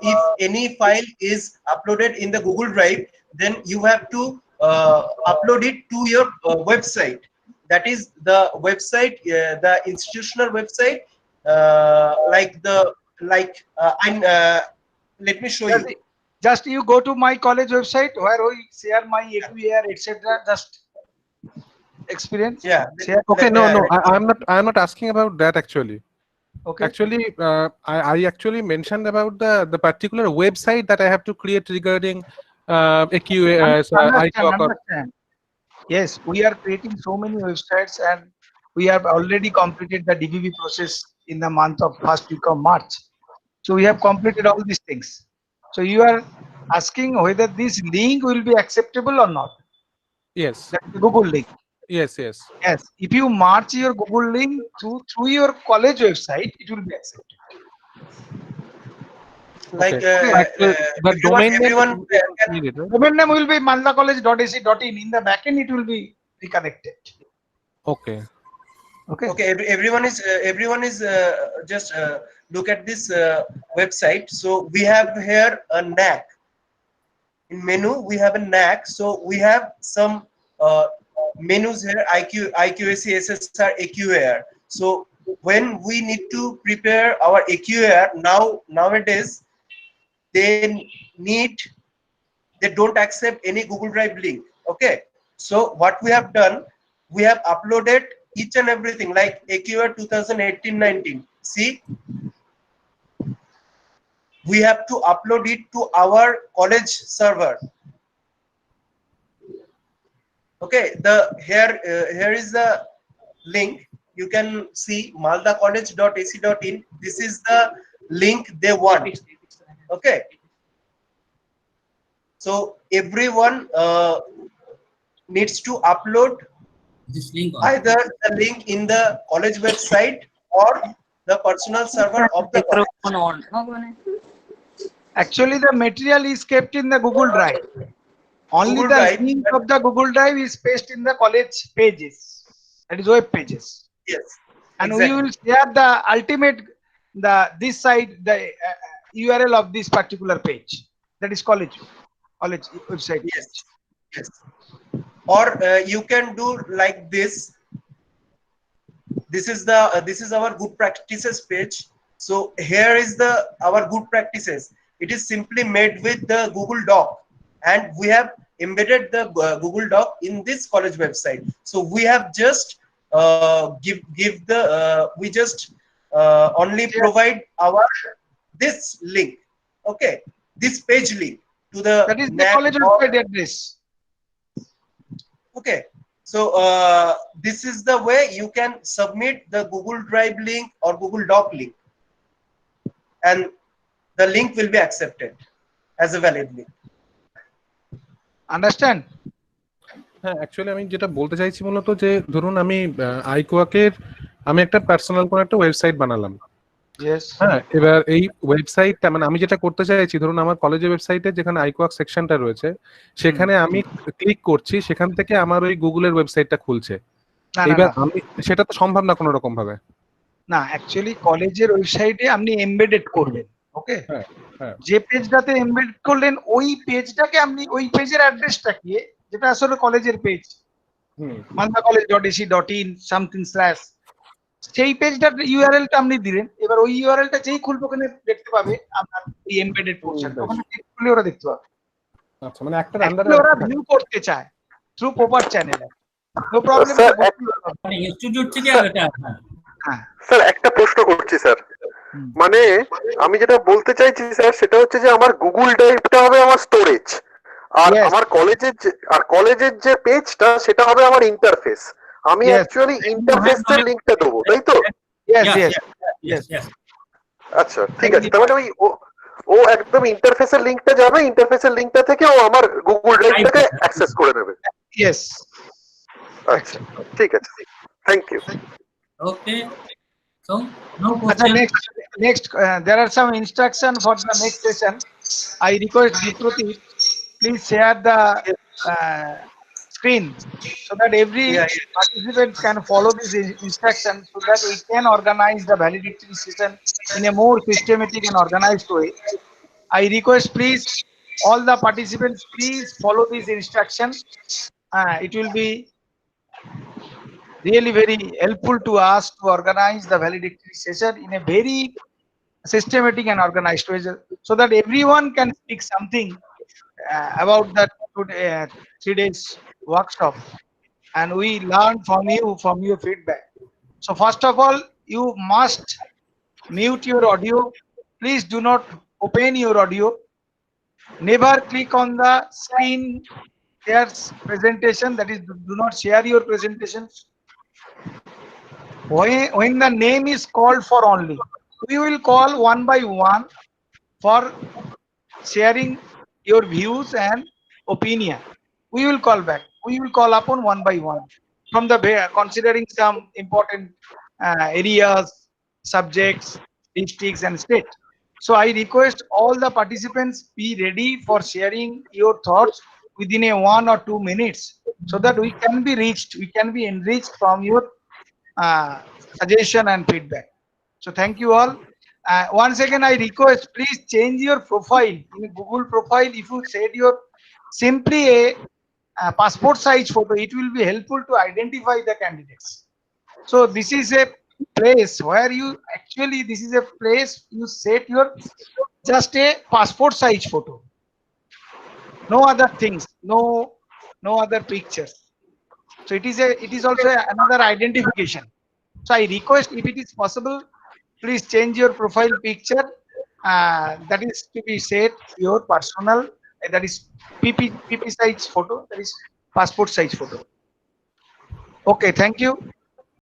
if any file is uploaded in the Google Drive, then you have to upload it to your website. That is the website, the institutional website, let me show you. Just you go to my college website where we share my AQAR, etc. Just experience. Yeah. Okay, no, I'm not asking about that actually. Okay. Actually, I actually mentioned about the particular website that I have to create regarding AQA. Understand. Yes, we are creating so many websites, and we have already completed the DBB process in the month of first week of March. So we have completed all these things. So you are asking whether this link will be acceptable or not. Yes. That's the Google link. Yes. Yes. If you march your Google link through your college website, it will be accepted. Like the domain name will be maldacollege.ac.in. In the backend, it will be reconnected. Okay. Everyone is just look at this website. So we have here a NAC. In menu we have a NAC. So we have some menus here: IQAC, SSR, AQAR. So when we need to prepare our AQAR nowadays, they don't accept any Google Drive link. Okay, so what we have done, we have uploaded each and everything like AQAR 2018-19. See, we have to upload it to our college server. Okay, here is the link. You can see maldacollege.ac.in. This is the link they want. Okay, so everyone needs to upload this link either the link in the college website or the personal server of the college. Actually, the material is kept in the Google Drive. Only the link of the Google Drive is pasted in the college pages. That is web pages. Yes. And we will share the ultimate this side, the URL of this particular page. That is college website. Yes. Or you can do like this. This is our good practices page. So here is our good practices. It is simply made with the Google Doc, and we have embedded the Google Doc in this college website. So we have just only provide this link. Okay, this page link to the that is the college website address. Okay, so this is the way you can submit the Google Drive link or Google Doc link, and the link will be accepted as a valid link. Understand? হ্যাঁ, actually আমি যেটা বলতে চাইছি মূলত যে ধরুন আমি আইকোয়াকের একটা পার্সোনাল কোন একটা ওয়েবসাইট বানালাম। হ্যাঁ, এবার এই ওয়েবসাইটটা মানে আমি যেটা করতে চাইছি, ধরুন আমার কলেজের ওয়েবসাইটে যেখানে আইকোয়াক সেকশনটা রয়েছে সেখানে আমি ক্লিক করছি, সেখান থেকে আমার ওই গুগলের ওয়েবসাইটটা খুলছে। এবার আমি সেটা তো সম্ভব না কোনো রকম ভাবে। না, অ্যাকচুয়ালি কলেজের ওয়েবসাইটে আপনি এমবেডেড করবেন। ওকে, যে পেজটাতে এমবেড করলেন ওই পেজটাকে আপনি ওই পেজের অ্যাড্রেসটাকে, যেটা আসলে কলেজের পেজ, maldacollege.ac.in something slash, সেই পেজটার ইউআরএলটা আপনি দিলেন। এবার ওই ইউআরএলটা যেই খুলবো ওখানে দেখতে পাবে আপনার এই এমবেডেড পোরশনটা, ওখানে ক্লিক করলে ওরা দেখতে পাবে। আচ্ছা, মানে একটা আন্ডারে ওরা ভিউ করতে চায় থ্রু প্রপার চ্যানেলে, নো প্রবলেম। মানে ইনস্টিটিউট থেকে এটা স্যার একটা প্রশ্ন করছি স্যার, মানে আমি যেটা বলতে চাইছি স্যার সেটা হচ্ছে যে আমার গুগল ড্রাইভটা হবে আমার স্টোরেজ, আর আমার কলেজের যে পেজটা সেটা হবে আমার ইন্টারফেস। আমি অ্যাকচুয়ালি ইন্টারফেসের লিংকটা দেবো, তাই তো? আচ্ছা, ঠিক আছে। তার মানে ও একদম ইন্টারফেসের লিংকটা যাবে, ইন্টারফেসের লিংকটা থেকে ও আমার গুগল ড্রাইভটাকে অ্যাক্সেস করে নেবে। ইয়েস, আচ্ছা, ঠিক আছে, thank you. Okay, so no question. Next, there are some instruction for the next session. I request Biproti please share the screen so that every participant can follow this instruction so that we can organize the valedictory session in a more systematic and organized way. I request please all the participants please follow this instruction. It will be really very helpful to us to organize the valedictory session in a very systematic and organized way so that everyone can speak something about that 3 days workshop, and we learn from your feedback. So first of all, you must mute your audio. Please do not open your audio. Never click on the screen shares presentation, that is, do not share your presentations. When the name is called for only, we will call one by one for sharing your views and opinion. We will call back. We will call upon one by one from the considering some important areas, subjects, districts, and state. So I request all the participants be ready for sharing your thoughts within a 1 or 2 minutes so that we can be reached, we can be enriched from your suggestion and feedback. So thank you all. Once again, I request please change your profile in Google profile. If you set your simply a passport size photo, it will be helpful to identify the candidates. So this is a place where you actually, this is a place you set your just a passport size photo, no other things, no other pictures. So it is also another identification. So I request, if it is possible, please change your profile picture, that is to be set your personal, that is PP size photo, that is passport size photo. Okay, thank you.